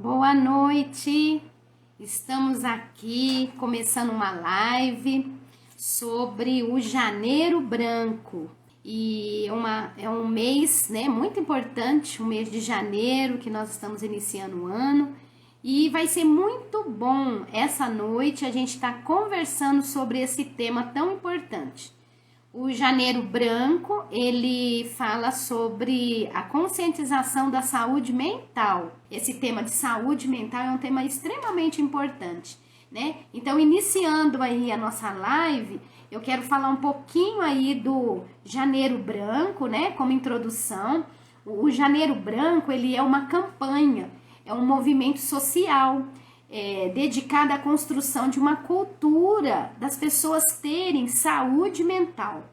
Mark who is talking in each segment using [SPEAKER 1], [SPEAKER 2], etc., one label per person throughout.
[SPEAKER 1] Boa noite, estamos aqui começando uma live sobre o Janeiro Branco e é um mês, né, muito importante, o mês de janeiro que nós estamos iniciando o ano e vai ser muito bom essa noite a gente estar conversando sobre esse tema tão importante. O Janeiro Branco, ele fala sobre a conscientização da saúde mental. Esse tema de saúde mental é um tema extremamente importante, né? Então, iniciando aí a nossa live, eu quero falar um pouquinho aí do Janeiro Branco, né? Como introdução. O Janeiro Branco, ele é uma campanha, é um movimento social, dedicada à construção de uma cultura das pessoas terem saúde mental.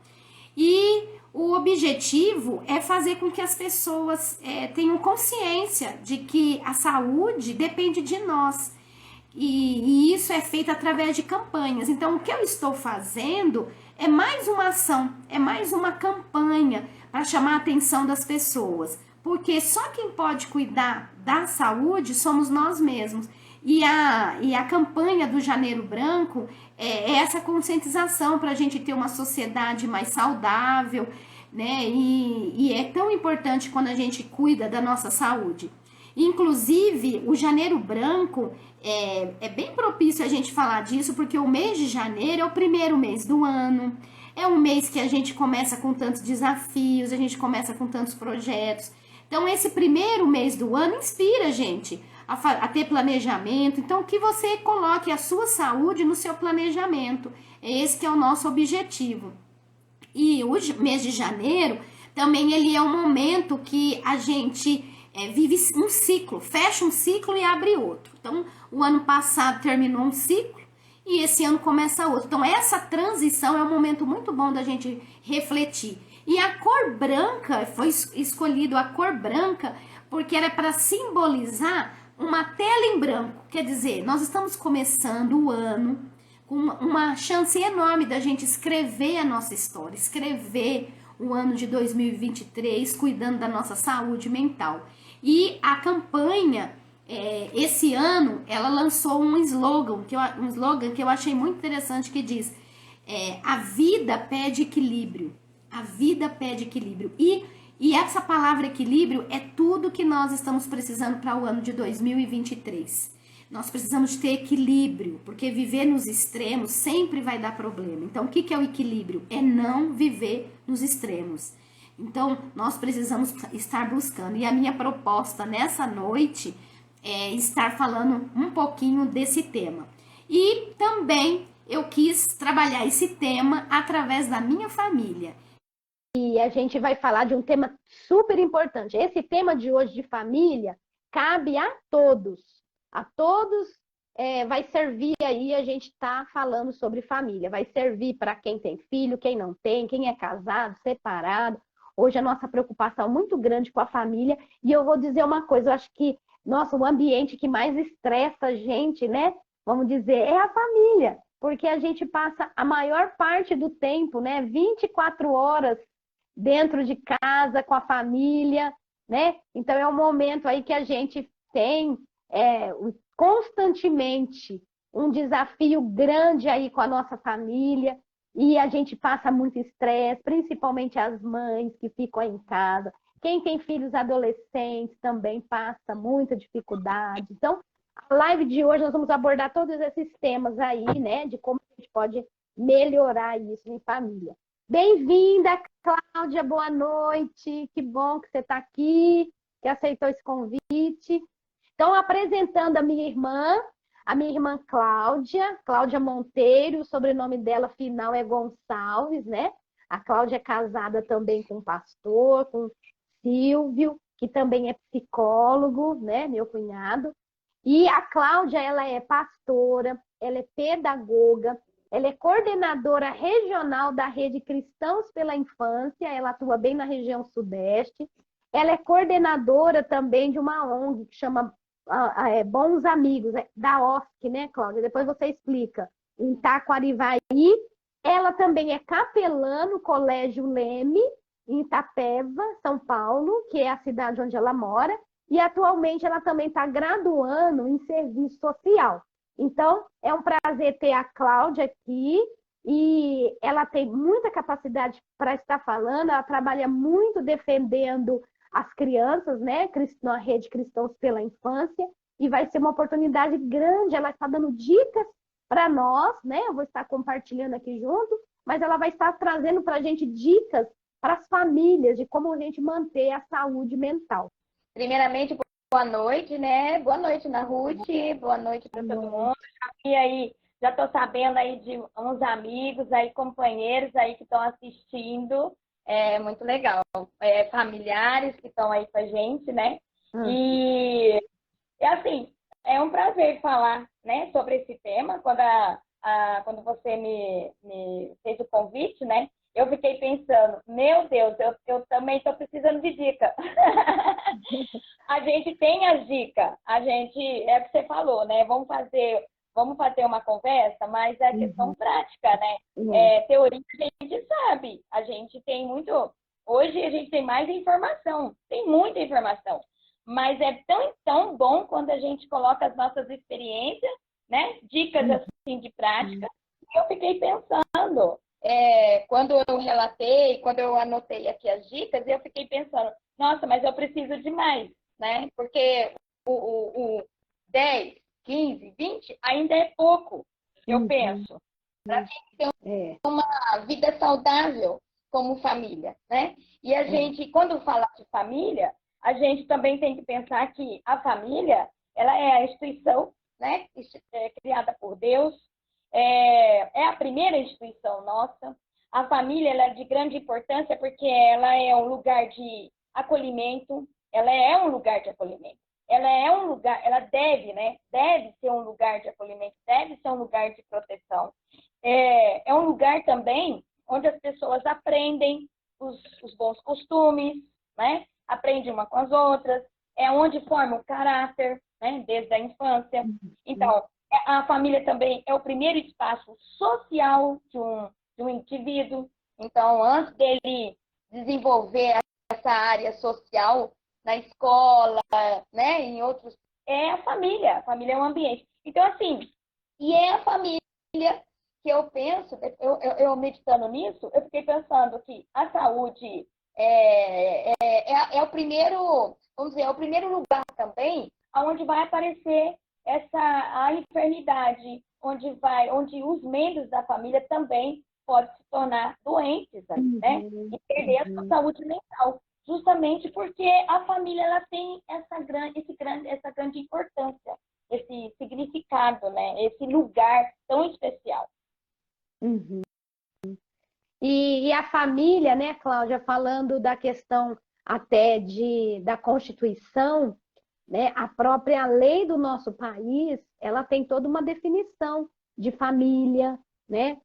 [SPEAKER 1] E o objetivo é fazer com que as pessoas tenham consciência de que a saúde depende de nós. E isso é feito através de campanhas. Então, o que eu estou fazendo é mais uma ação, é mais uma campanha para chamar a atenção das pessoas. Porque só quem pode cuidar da saúde somos nós mesmos. E a campanha do Janeiro Branco é essa conscientização para a gente ter uma sociedade mais saudável, né? E é tão importante quando a gente cuida da nossa saúde. Inclusive, o Janeiro Branco é bem propício a gente falar disso, porque o mês de janeiro é o primeiro mês do ano, é um mês que a gente começa com tantos desafios, a gente começa com tantos projetos. Então, esse primeiro mês do ano inspira a gente a ter planejamento. Então, que você coloque a sua saúde no seu planejamento. Esse que é o nosso objetivo. E o mês de janeiro, também ele é um momento que a gente vive um ciclo, fecha um ciclo e abre outro. Então, o ano passado terminou um ciclo e esse ano começa outro. Então, essa transição é um momento muito bom da gente refletir. E a cor branca, foi escolhido a cor branca porque era para simbolizar uma tela em branco. Quer dizer, nós estamos começando o ano com uma chance enorme da gente escrever a nossa história, escrever o ano de 2023, cuidando da nossa saúde mental. E a campanha, esse ano, ela lançou um slogan que eu achei muito interessante, que diz: a vida pede equilíbrio. A vida pede equilíbrio. E essa palavra equilíbrio é tudo que nós estamos precisando para o ano de 2023. Nós precisamos ter equilíbrio, porque viver nos extremos sempre vai dar problema. Então, o que é o equilíbrio? É não viver nos extremos. Então, nós precisamos estar buscando. E a minha proposta nessa noite é estar falando um pouquinho desse tema. E também eu quis trabalhar esse tema através da minha família.
[SPEAKER 2] E a gente vai falar de um tema super importante. Esse tema de hoje de família cabe a todos. A todos vai servir aí, a gente está falando sobre família. Vai servir para quem tem filho, quem não tem, quem é casado, separado. Hoje a nossa preocupação é muito grande com a família. E eu vou dizer uma coisa, eu acho que, nossa, o ambiente que mais estressa a gente, né? Vamos dizer, é a família. Porque a gente passa a maior parte do tempo, né? 24 horas dentro de casa, com a família, né? Então, é um momento aí que a gente tem constantemente um desafio grande aí com a nossa família e a gente passa muito estresse, principalmente as mães que ficam aí em casa. Quem tem filhos adolescentes também passa muita dificuldade. Então, a live de hoje nós vamos abordar todos esses temas aí, né? De como a gente pode melhorar isso em família. Bem-vinda, Cláudia, boa noite. Que bom que você está aqui, que aceitou esse convite. Então, apresentando a minha irmã Cláudia Monteiro, o sobrenome dela final é Gonçalves, né? A Cláudia é casada também com um pastor, com Silvio, que também é psicólogo, né? Meu cunhado. E a Cláudia, ela é pastora, ela é pedagoga, ela é coordenadora regional da Rede Cristãos pela Infância, ela atua bem na região sudeste. Ela é coordenadora também de uma ONG que chama Bons Amigos, da OSC, né, Cláudia? Depois você explica. Em Taquarivaí. Ela também é capelã no Colégio Leme, em Itapeva, São Paulo, que é a cidade onde ela mora. e atualmente ela também está graduando em serviço social. Então, é um prazer ter a Cláudia aqui, e ela tem muita capacidade para estar falando, ela trabalha muito defendendo as crianças, né, na rede Cristãos pela Infância, e vai ser uma oportunidade grande, ela está dando dicas para nós, né, eu vou estar compartilhando aqui junto, mas ela vai estar trazendo para a gente dicas para as famílias de como a gente manter a saúde mental.
[SPEAKER 3] Primeiramente, boa noite, né? Boa noite, Ana Ruth, boa noite para todo mundo. E aí, já estou sabendo aí de uns amigos aí, companheiros aí que estão assistindo, é muito legal. Familiares que estão aí com a gente, né? E assim, é um prazer falar, né, sobre esse tema. Quando você me fez o convite, né? Eu fiquei pensando, meu Deus, eu também estou precisando de dica. A gente tem as dicas, a gente, é o que você falou, né? Vamos fazer uma conversa, mas é questão prática, né? Teoria a gente sabe, a gente tem muito. Hoje a gente tem mais informação, tem muita informação, mas é tão bom quando a gente coloca as nossas experiências, né? Dicas assim de prática. Eu fiquei pensando, quando eu relatei, quando eu anotei aqui as dicas, eu fiquei pensando, nossa, mas eu preciso de mais, né? Porque o 10, 15, 20 ainda é pouco, eu penso. Para quem tem uma vida saudável como família, né? E a gente, quando fala de família, a gente também tem que pensar que a família, ela é a instituição, né? Criada por Deus, é a primeira instituição nossa. A família ela é de grande importância porque ela é um lugar de acolhimento, ela é um lugar de acolhimento. Ela é um lugar, ela deve, né? Deve ser um lugar de acolhimento, deve ser um lugar de proteção. É um lugar também onde as pessoas aprendem os bons costumes, né? Aprendem uma com as outras, é onde forma o caráter, né? Desde a infância. Então, a família também é o primeiro espaço social de um indivíduo. Então, antes dele desenvolver essa área social na escola, né, em outros, é a família é um ambiente. Então, assim, e é a família que eu penso, eu meditando nisso, eu fiquei pensando que a saúde é o primeiro, vamos dizer, é o primeiro lugar também onde vai aparecer a enfermidade, onde os membros da família também podem se tornar doentes, né? E perder a sua saúde mental, justamente porque a família ela tem essa grande importância, esse significado, né? Esse lugar tão especial.
[SPEAKER 2] E a família, né, Cláudia, falando da questão até da Constituição, né, a própria lei do nosso país, ela tem toda uma definição de família, né?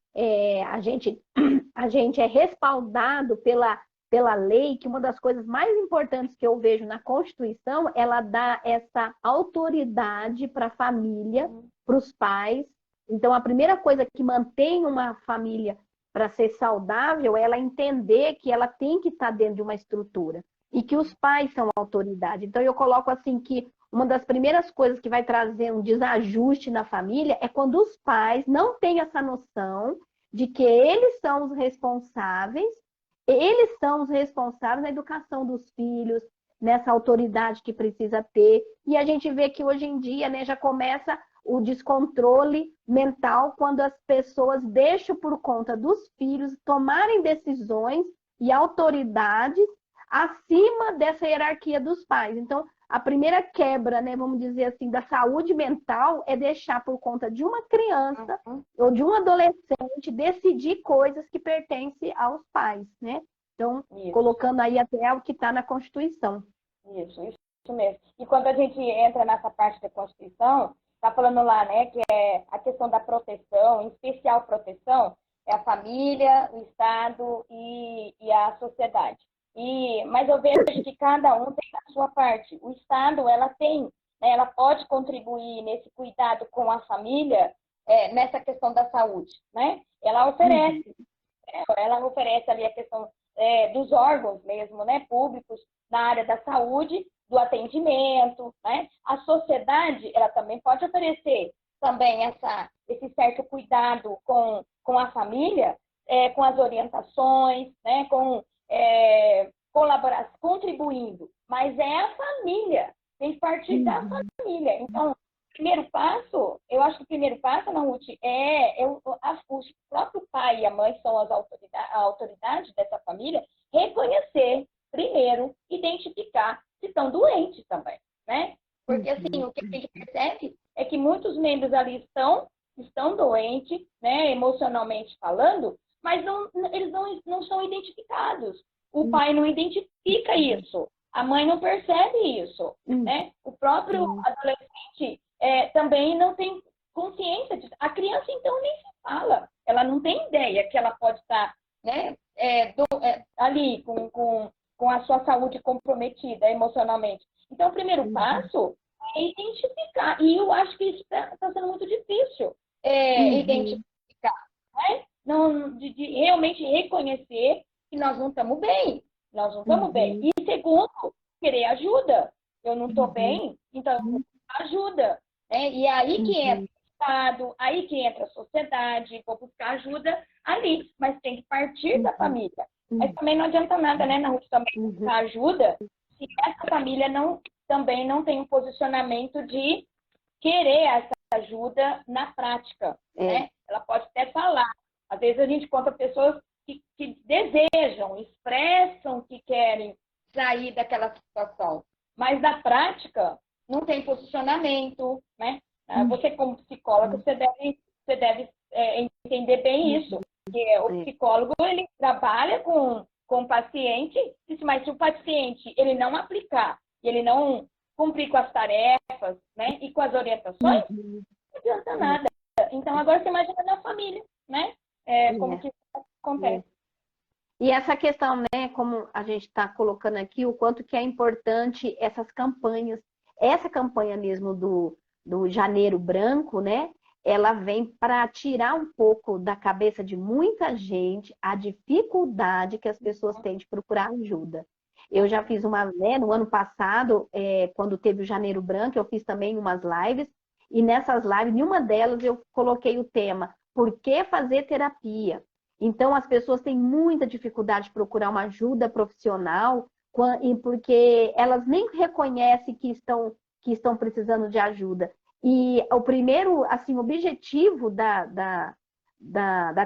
[SPEAKER 2] A gente é respaldado pela lei, que uma das coisas mais importantes que eu vejo na Constituição, ela dá essa autoridade para a família, para os pais. Então, a primeira coisa que mantém uma família para ser saudável é ela entender que ela tem que estar dentro de uma estrutura e que os pais são a autoridade. Então, eu coloco assim que uma das primeiras coisas que vai trazer um desajuste na família é quando os pais não têm essa noção de que eles são os responsáveis na educação dos filhos, nessa autoridade que precisa ter. E a gente vê que hoje em dia, né, já começa o descontrole mental quando as pessoas deixam por conta dos filhos tomarem decisões e autoridades acima dessa hierarquia dos pais. Então, a primeira quebra, né, vamos dizer assim, da saúde mental é deixar por conta de uma criança ou de um adolescente decidir coisas que pertencem aos pais, né? Então, colocando aí até o que está na Constituição.
[SPEAKER 3] Isso mesmo. E quando a gente entra nessa parte da Constituição, está falando lá, né, que é a questão da proteção, em especial proteção, é a família, o Estado e a sociedade. Mas eu vejo que cada um tem a sua parte. O Estado, ela tem, né, ela pode contribuir nesse cuidado com a família, nessa questão da saúde, né? Ela oferece ali a questão dos órgãos mesmo, né, públicos na área da saúde, do atendimento, né? A sociedade, ela também pode oferecer também esse certo cuidado com a família, com as orientações, né? Com colaboração, contribuindo. Mas é a família, tem que partir da família. Então, primeiro passo, eu acho que o primeiro passo, Ana Ruth, o próprio pai e a mãe são a autoridade dessa família, reconhecer, primeiro, identificar se estão doentes também, né? Porque, assim, o que a gente percebe é que muitos membros ali estão doentes, né, emocionalmente falando, mas eles não são identificados. O pai não identifica isso, a mãe não percebe isso, né? O próprio adolescente também não tem consciência disso. A criança, então, nem se fala. Ela não tem ideia que ela pode estar, né, ali com a sua saúde comprometida emocionalmente. Então, o primeiro passo é identificar. E eu acho que isso está sendo muito difícil, identificar, né? De realmente reconhecer que nós não estamos bem. Nós não estamos bem. E segundo, querer ajuda. Eu não estou bem, então eu vou buscar ajuda. Né? E aí que entra o Estado, aí que entra a sociedade, vou buscar ajuda ali. Mas tem que partir da família. Mas também não adianta nada, né, Nath, também buscar ajuda se essa família também não tem um posicionamento de querer essa ajuda na prática. Né? Ela pode até falar. Às vezes a gente encontra pessoas que desejam, expressam que querem sair daquela situação. Mas na prática, não tem posicionammente, né? Você, como psicóloga, você deve entender bem isso. Porque o psicólogo, ele trabalha com o paciente, mas se o paciente ele não aplicar, ele não cumprir com as tarefas, né? E com as orientações, não adianta nada. Então, agora você imagina na família, né? Como que acontece.
[SPEAKER 2] E essa questão, né, como a gente está colocando aqui, o quanto que é importante essas campanhas. Essa campanha mesmo do Janeiro Branco, né, ela vem para tirar um pouco da cabeça de muita gente a dificuldade que as pessoas têm de procurar ajuda. Eu já fiz no ano passado, quando teve o Janeiro Branco, eu fiz também umas lives, e nessas lives, em uma delas, eu coloquei o tema, por que fazer terapia? Então, as pessoas têm muita dificuldade de procurar uma ajuda profissional, porque elas nem reconhecem que estão precisando de ajuda. E o primeiro, assim, objetivo da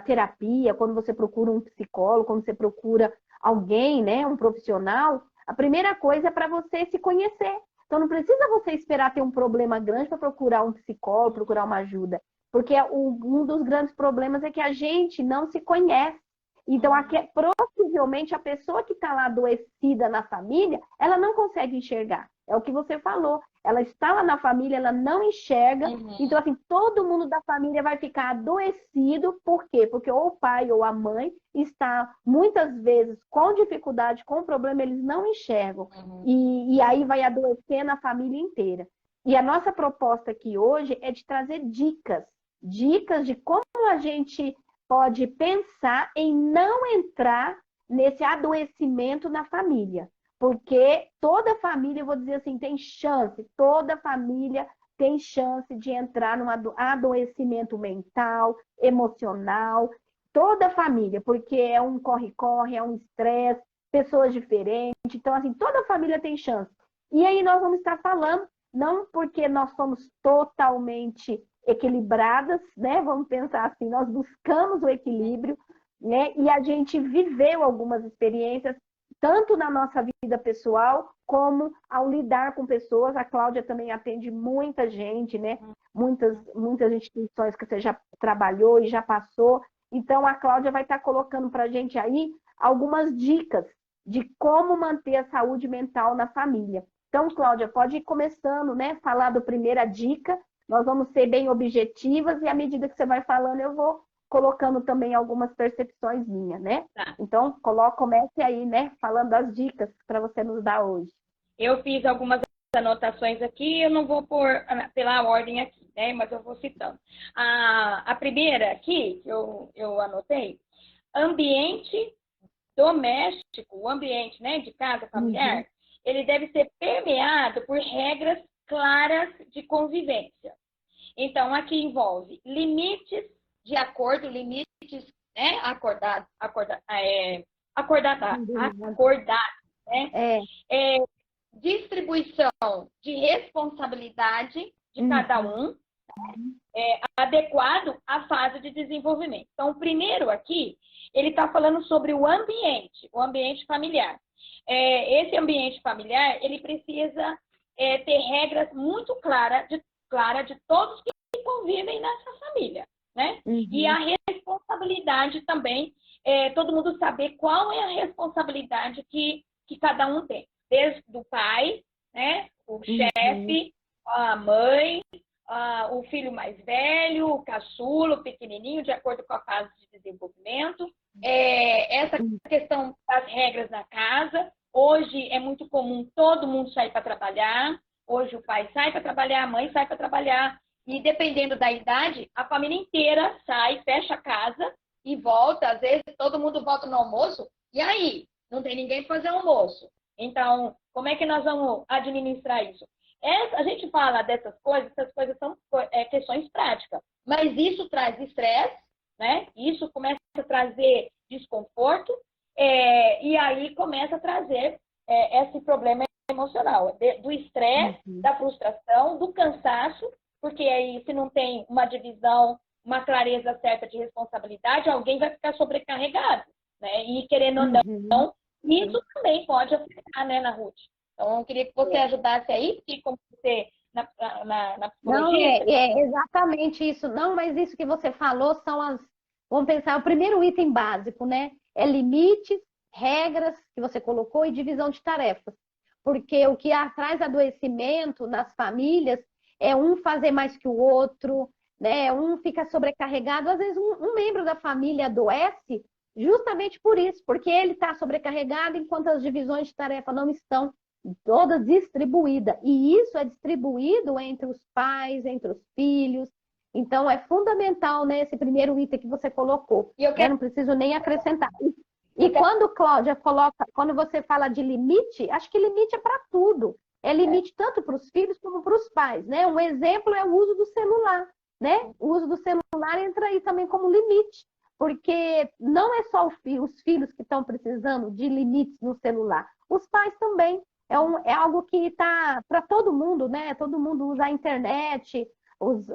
[SPEAKER 2] terapia, quando você procura um psicólogo, quando você procura alguém, né, um profissional, a primeira coisa é para você se conhecer. Então, não precisa você esperar ter um problema grande para procurar um psicólogo, procurar uma ajuda. Porque um dos grandes problemas é que a gente não se conhece. Então, possivelmente, a pessoa que está lá adoecida na família, ela não consegue enxergar. É o que você falou. Ela está lá na família, ela não enxerga. Então, assim, todo mundo da família vai ficar adoecido. Por quê? Porque ou o pai ou a mãe está, muitas vezes, com dificuldade, com problema, eles não enxergam. E aí vai adoecendo a família inteira. E a nossa proposta aqui hoje é de trazer dicas de como a gente pode pensar em não entrar nesse adoecimento na família. Porque toda família, eu vou dizer assim, toda família tem chance de entrar num adoecimento mental, emocional, toda família, porque é um corre-corre, é um estresse, pessoas diferentes, então assim, toda família tem chance. E aí nós vamos estar falando, não porque nós somos totalmente equilibradas, né? Vamos pensar assim, nós buscamos o equilíbrio, né? E a gente viveu algumas experiências, tanto na nossa vida pessoal, como ao lidar com pessoas. A Cláudia também atende muita gente, né? Muitas instituições que você já trabalhou e já passou. Então, a Cláudia vai estar colocando para a gente aí algumas dicas de como manter a saúde mental na família. Então, Cláudia, pode ir começando, né? Falar da primeira dica. Nós vamos ser bem objetivas e à medida que você vai falando, eu vou colocando também algumas percepções minhas, né?
[SPEAKER 3] Tá.
[SPEAKER 2] Então, comece aí, né? Falando das dicas para você nos dar hoje.
[SPEAKER 3] Eu fiz algumas anotações aqui, eu não vou pôr pela ordem aqui, né? Mas eu vou citando. A primeira aqui, que eu anotei, ambiente doméstico, o ambiente, né, de casa familiar, ele deve ser permeado por regras claras de convivência. Então, aqui envolve limites de acordo, limites, né, acordados, né? Distribuição de responsabilidade de cada um, adequado à fase de desenvolvimento. Então, o primeiro aqui, ele está falando sobre o ambiente familiar. Esse ambiente familiar, ele precisa ter regras muito claras de todos que convivem nessa família, né? E a responsabilidade também, todo mundo saber qual é a responsabilidade que cada um tem. Desde o pai, né? O chefe, a mãe, o filho mais velho, o caçula, o pequenininho, de acordo com a fase de desenvolvimento. Essa questão das regras na casa. Hoje é muito comum todo mundo sair para trabalhar. Hoje o pai sai para trabalhar, a mãe sai para trabalhar. E dependendo da idade, a família inteira sai, fecha a casa e volta. Às vezes todo mundo volta no almoço. E aí? Não tem ninguém para fazer almoço. Então, como é que nós vamos administrar isso? A gente fala dessas coisas, essas coisas são questões práticas. Mas isso traz estresse, né? Isso começa a trazer desconforto, e aí começa a trazer esse problema emocional, do estresse, da frustração, do cansaço, porque aí se não tem uma divisão, uma clareza certa de responsabilidade, alguém vai ficar sobrecarregado, né? E querendo ou não, isso também pode afetar, né, na Ruth? Então, eu queria que você ajudasse aí, porque como você na psicologia...
[SPEAKER 2] Não, é exatamente isso. Não, mas isso que você falou vamos pensar, o primeiro item básico, né? É limites, regras que você colocou e divisão de tarefas. Porque o que traz adoecimento nas famílias é um fazer mais que o outro, né? Um fica sobrecarregado. Às vezes um membro da família adoece justamente por isso, porque ele está sobrecarregado enquanto as divisões de tarefa não estão todas distribuídas. E isso é distribuído entre os pais, entre os filhos. Então, é fundamental, né, esse primeiro item que você colocou. Eu não preciso nem acrescentar. E quando, Cláudia, quando você fala de limite, acho que limite é para tudo. É limite tanto para os filhos como para os pais, né? Um exemplo é o uso do celular, né? O uso do celular entra aí também como limite, porque não é só os filhos que estão precisando de limites no celular, os pais também. É algo que está para todo mundo, né? Todo mundo usa a internet, os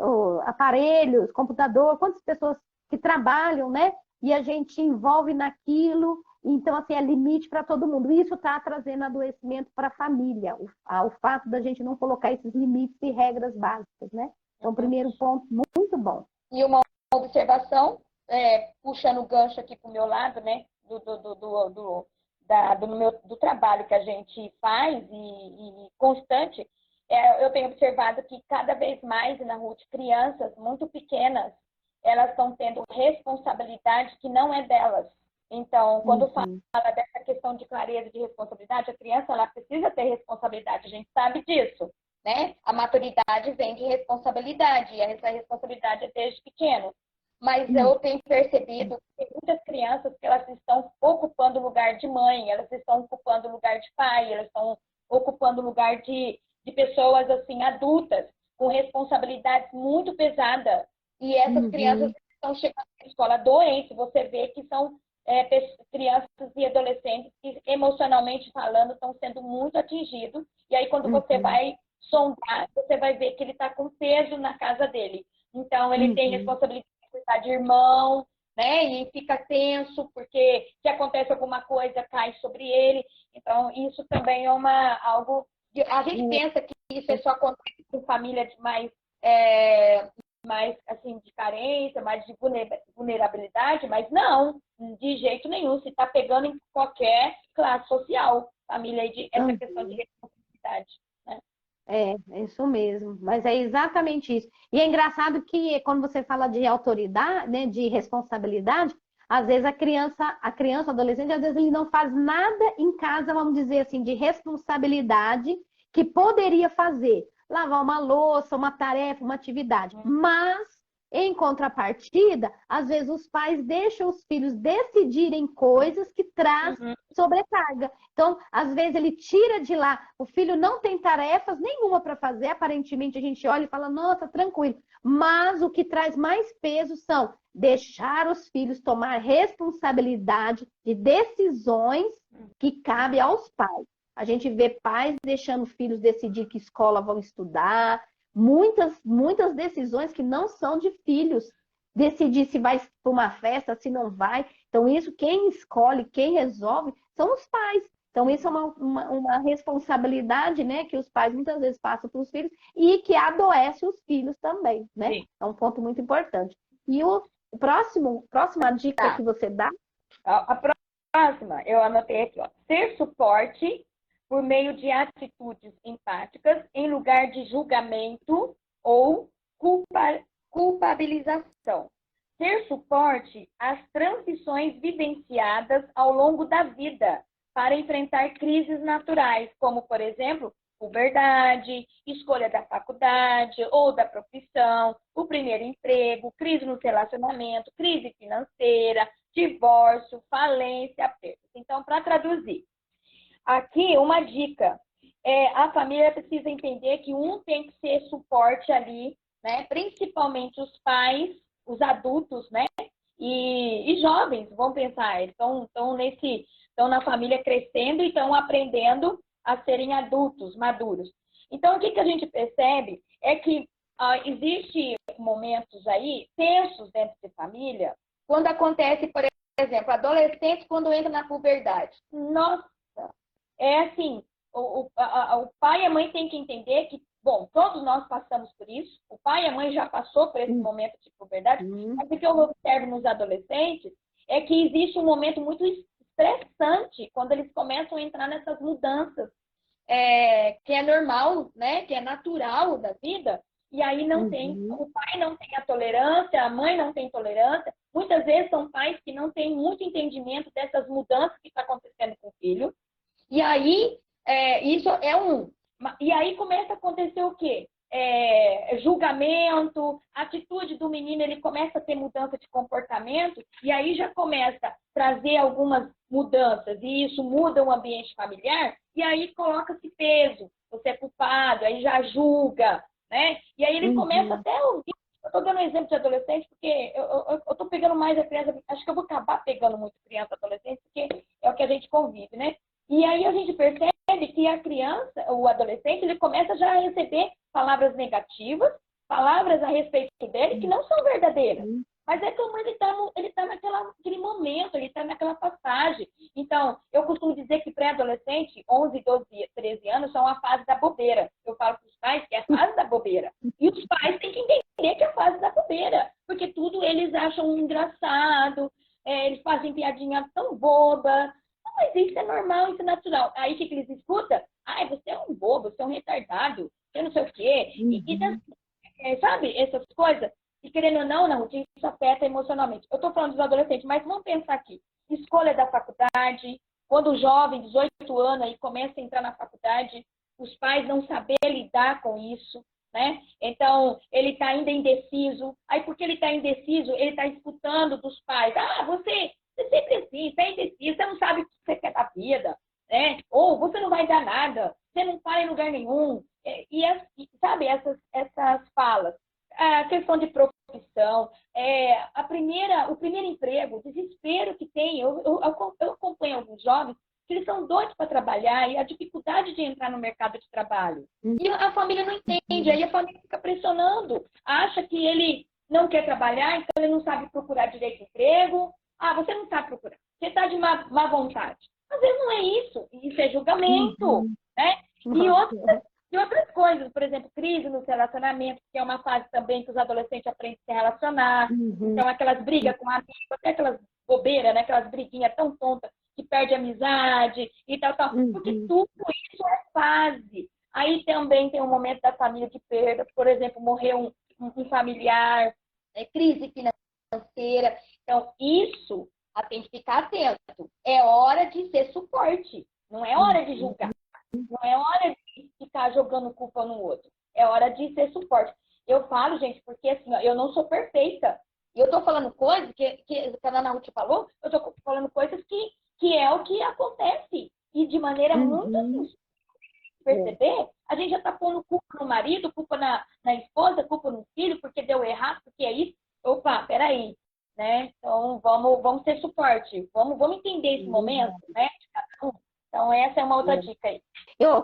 [SPEAKER 2] aparelhos, computador, quantas pessoas que trabalham, né? E a gente envolve naquilo, então, assim, é limite para todo mundo. Isso está trazendo adoecimento para a família, o fato da gente não colocar esses limites e regras básicas, né? Então, primeiro ponto, muito bom.
[SPEAKER 3] E uma observação, puxando o gancho aqui para o meu lado, né? Do trabalho que a gente faz e constante, eu tenho observado que cada vez mais, na Ruth, crianças muito pequenas, elas estão tendo responsabilidade que não é delas. Então, quando fala dessa questão de clareza de responsabilidade, a criança ela precisa ter responsabilidade, a gente sabe disso, né? A maturidade vem de responsabilidade, e essa responsabilidade é desde pequeno. Mas eu tenho percebido que tem muitas crianças que elas estão ocupando o lugar de mãe, elas estão ocupando o lugar de pai, elas estão ocupando o lugar de pessoas assim adultas, com responsabilidades muito pesadas. E essas crianças estão chegando na escola doentes, você vê que são crianças e adolescentes que, emocionalmente falando, estão sendo muito atingidos. E aí, quando você vai sondar, você vai ver que ele está com peso na casa dele. Então, ele tem responsabilidade de cuidar de irmão, né? E fica tenso, porque se acontece alguma coisa, cai sobre ele. Então, isso também é algo... A gente pensa que isso só acontece com família de mais assim, de carência, mais de vulnerabilidade, mas não, de jeito nenhum. Se está pegando em qualquer classe social, família, essa questão de responsabilidade. Né?
[SPEAKER 2] É isso mesmo, mas é exatamente isso. E é engraçado que quando você fala de autoridade, né, de responsabilidade, às vezes a criança, adolescente, às vezes ele não faz nada em casa, vamos dizer assim, de responsabilidade que poderia fazer. Lavar uma louça, uma tarefa, uma atividade. Mas Em contrapartida, às vezes os pais deixam os filhos decidirem coisas que trazem sobrecarga. Então, às vezes ele tira de lá, o filho não tem tarefas nenhuma para fazer, aparentemente a gente olha e fala, nossa, tranquilo. Mas o que traz mais peso são deixar os filhos tomar responsabilidade de decisões que cabem aos pais. A gente vê pais deixando filhos decidir que escola vão estudar, muitas decisões que não são de filhos. Decidir se vai para uma festa, se não vai. Então, isso quem escolhe, quem resolve, são os pais. Então, isso é uma responsabilidade, né, que os pais muitas vezes passam para os filhos e que adoece os filhos também, né? Sim. É um ponto muito importante. E próxima dica que você dá?
[SPEAKER 3] A próxima, eu anotei aqui, ó. Ser suporte por meio de atitudes empáticas em lugar de julgamento ou culpabilização. Ser suporte às transições vivenciadas ao longo da vida para enfrentar crises naturais, como, por exemplo, puberdade, escolha da faculdade ou da profissão, o primeiro emprego, crise no relacionamento, crise financeira, divórcio, falência, perdas. Então, para traduzir, aqui uma dica, a família precisa entender que um tem que ser suporte ali, né? Principalmente os pais, os adultos, né? E jovens, vamos pensar, eles estão na família crescendo e estão aprendendo a serem adultos, maduros. Então, o que a gente percebe é que existe momentos aí tensos dentro de família, quando acontece, por exemplo, adolescentes quando entra na puberdade. Nossa, é assim, o pai e a mãe têm que entender que, bom, todos nós passamos por isso, o pai e a mãe já passou por esse momento de puberdade, mas o que eu observo nos adolescentes é que existe um momento muito estressante quando eles começam a entrar nessas mudanças, que é normal, né, que é natural da vida, e aí não tem, o pai não tem a tolerância, a mãe não tem tolerância, muitas vezes são pais que não têm muito entendimento dessas mudanças que está acontecendo com o filho, e aí isso é e aí começa a acontecer o quê? Julgamento, atitude do menino, ele começa a ter mudança de comportamento e aí já começa a trazer algumas mudanças e isso muda o ambiente familiar e aí coloca-se peso, você é culpado, aí já julga, né? E aí ele começa até a ouvir. Eu estou dando um exemplo de adolescente porque eu estou pegando mais a criança, acho que eu vou acabar pegando muito criança e adolescente porque é o que a gente convive, né? E aí a gente percebe que a criança, o adolescente, ele começa já a receber palavras negativas, palavras a respeito dele que não são verdadeiras. Mas é como ele está naquele momento, ele está naquela passagem. Então, eu costumo dizer que pré-adolescente, 11, 12, 13 anos, são a fase da bobeira. Eu falo para os pais que é a fase da bobeira. E os pais têm que entender que é a fase da bobeira. Porque tudo eles acham engraçado, eles fazem piadinha tão boba. Mas isso é normal, isso é natural. Aí o que eles escutam? Ai, você é um bobo, você é um retardado, você não sei o quê. Sabe, essas coisas. E querendo ou não, isso afeta emocionalmente. Eu estou falando dos adolescentes, mas vamos pensar aqui. Escolha da faculdade, quando o jovem, 18 anos, aí começa a entrar na faculdade, os pais não saber lidar com isso, né? Então, ele está ainda indeciso. Aí, porque ele está indeciso, ele está escutando dos pais. Ah, você sempre assim, você é indeciso, você não sabe o que você quer da vida, né? Ou você não vai dar nada, você não para em lugar nenhum. Sabe, essas falas. A questão de profissão, o primeiro emprego, o desespero que tem. Eu acompanho alguns jovens que eles são doidos para trabalhar e a dificuldade de entrar no mercado de trabalho. E a família não entende, aí a família fica pressionando, acha que ele não quer trabalhar, então ele não sabe procurar direito de emprego. Ah, você não sabe procurar, você está de má vontade. Às vezes não é isso é julgamento, né? E outras coisas, por exemplo, crise nos relacionamentos, que é uma fase também que os adolescentes aprendem a se relacionar. Então, aquelas brigas com amigos, até aquelas bobeiras, né? Aquelas briguinhas tão tontas que perde amizade e tal. Porque tudo isso é fase. Aí também tem um momento da família de perda, por exemplo, morreu um familiar, crise financeira. Então, isso tem que ficar atento. É hora de ser suporte, não é hora de julgar. Não é hora de ficar jogando culpa no outro. É hora de ser suporte. Eu falo, gente, porque assim, ó, eu não sou perfeita. E eu tô falando coisas que a Ana Ruth falou, eu tô falando coisas que é o que acontece. E de maneira muito
[SPEAKER 2] Uhum.
[SPEAKER 3] assim, perceber, a gente já tá pondo culpa no marido, culpa na esposa, culpa no filho, porque deu errado, porque é isso. Opa, peraí, né? Então vamos ter suporte, vamos entender esse momento, né? De cada um. Então, essa é uma outra dica aí.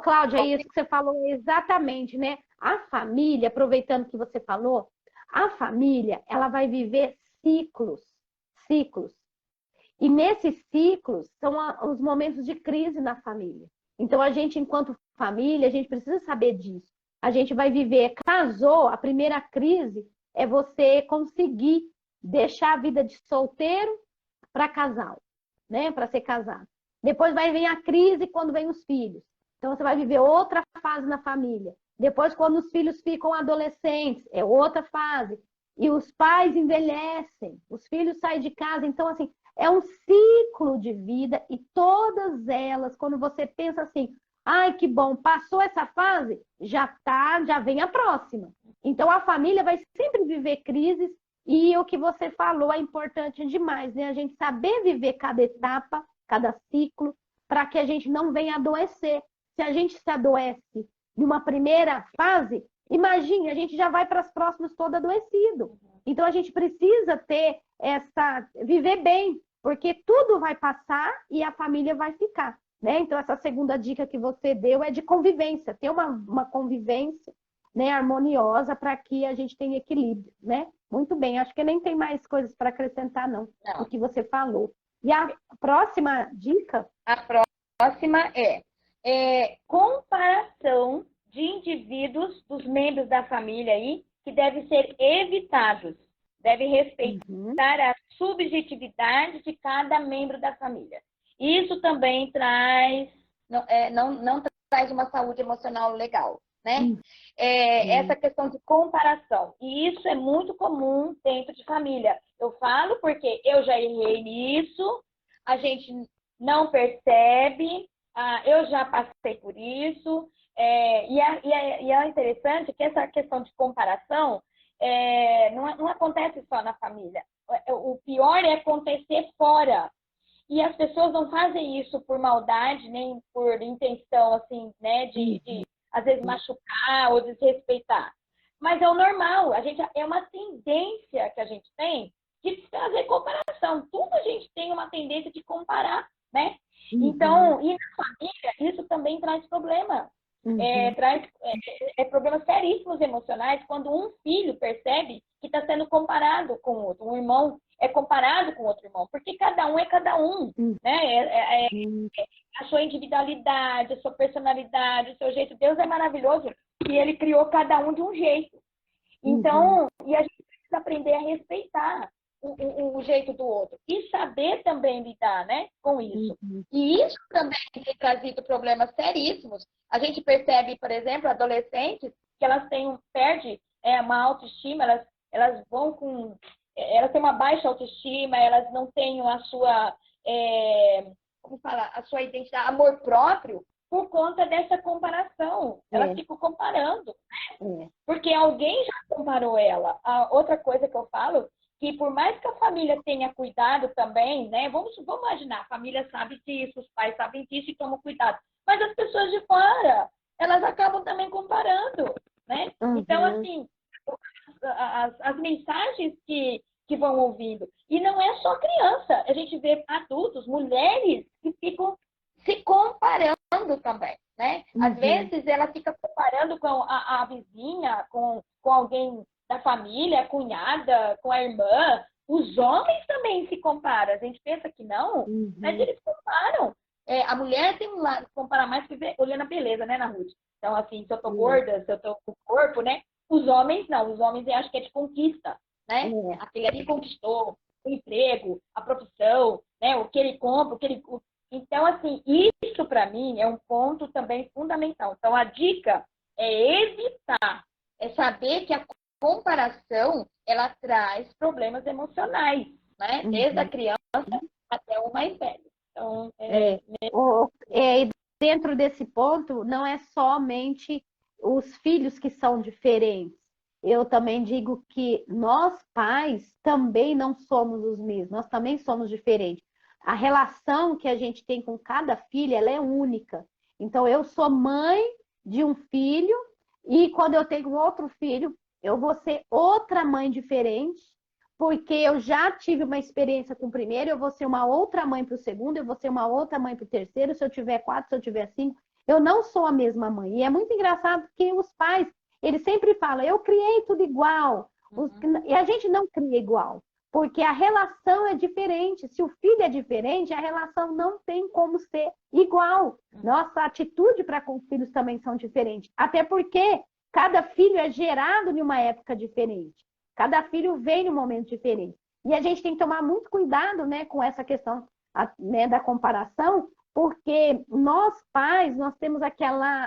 [SPEAKER 2] Cláudia, isso que você falou exatamente, né? A família, aproveitando que você falou, a família, ela vai viver ciclos, ciclos. E nesses ciclos são os momentos de crise na família. Então, a gente, enquanto família, a gente precisa saber disso. A gente vai viver, casou, a primeira crise é você conseguir deixar a vida de solteiro para casal, né? Para ser casado. Depois vai vir a crise quando vem os filhos. Então, você vai viver outra fase na família. Depois, quando os filhos ficam adolescentes, é outra fase. E os pais envelhecem, os filhos saem de casa. Então, assim, é um ciclo de vida e todas elas, quando você pensa assim, ai, que bom, passou essa fase, já vem a próxima. Então, a família vai sempre viver crises e o que você falou é importante demais, né? A gente saber viver cada etapa, cada ciclo, para que a gente não venha adoecer. Se a gente se adoece numa primeira fase, imagine, a gente já vai para as próximas todo adoecido. Então a gente precisa ter viver bem, porque tudo vai passar e a família vai ficar, né? Então essa segunda dica que você deu é de convivência, ter uma convivência, né, harmoniosa para que a gente tenha equilíbrio, né? Muito bem, acho que nem tem mais coisas para acrescentar, não, do que você falou. E a próxima dica?
[SPEAKER 3] A próxima é comparação de indivíduos, dos membros da família aí, que devem ser evitados. Deve respeitar a subjetividade de cada membro da família. Isso também não traz uma saúde emocional legal, né? Essa questão de comparação. E isso é muito comum dentro de família. Eu falo porque eu já errei nisso, a gente não percebe, eu já passei por isso. E é interessante que essa questão de comparação não acontece só na família. O pior é acontecer fora. E as pessoas não fazem isso por maldade, nem por intenção, assim, né, de às vezes machucar ou desrespeitar. Mas é o normal, é uma tendência que a gente tem de fazer comparação. Tudo a gente tem uma tendência de comparar, né? Então, e na família, isso também traz problema. Traz problemas seríssimos emocionais quando um filho percebe que está sendo comparado com o outro. Um irmão é comparado com outro irmão, porque cada um é cada um, né? A sua individualidade, a sua personalidade, o seu jeito. Deus é maravilhoso e Ele criou cada um de um jeito. Então, e a gente precisa aprender a respeitar o jeito do outro e saber também lidar, né, com isso. E isso também tem trazido problemas seríssimos. A gente percebe, por exemplo, adolescentes que elas perdem uma autoestima, elas vão com... Elas têm uma baixa autoestima, elas não têm a sua... como falar? A sua identidade, amor próprio, por conta dessa comparação. Elas ficam comparando, né? Porque alguém já comparou ela. A outra coisa que eu falo, que por mais que a família tenha cuidado também, né? Vamos imaginar, a família sabe disso, os pais sabem disso e tomam cuidado. Mas as pessoas de fora, elas acabam também comparando, né? Então, assim, as mensagens que vão ouvindo. E não é só criança, a gente vê adultos, mulheres que ficam se comparando também, né? Às vezes ela fica comparando com a vizinha, com alguém da família, a cunhada, com a irmã. Os homens também se comparam. A gente pensa que não, mas eles comparam. A mulher tem um lado, comparar mais olhando a beleza, né, na Ruth? Então, assim, se eu tô gorda, se eu tô com o corpo, né? Os homens não, os homens eu acho que é de conquista, né? Aquele ali conquistou o emprego, a profissão, né? O que ele compra, Então, assim, isso para mim é um ponto também fundamental. Então, a dica é evitar, é saber que a comparação, ela traz problemas emocionais, né? Desde a criança até o mais velho. Então,
[SPEAKER 2] dentro desse ponto, não é somente os filhos que são diferentes. eu também digo que nós pais também não somos os mesmos, nós também somos diferentes. A relação que a gente tem com cada filho, ela é única. Então, eu sou mãe de um filho e quando eu tenho outro filho, eu vou ser outra mãe diferente, porque eu já tive uma experiência com o primeiro, eu vou ser uma outra mãe para o segundo, eu vou ser uma outra mãe para o terceiro, se eu tiver 4, se eu tiver 5, eu não sou a mesma mãe. E é muito engraçado porque os pais, eles sempre falam, eu criei tudo igual. E a gente não cria igual, porque a relação é diferente. Se o filho é diferente, a relação não tem como ser igual. Nossa atitude para com os filhos também são diferentes. Até porque cada filho é gerado em uma época diferente. Cada filho vem num momento diferente. E a gente tem que tomar muito cuidado, né, com essa questão, né, da comparação, porque nós pais, nós temos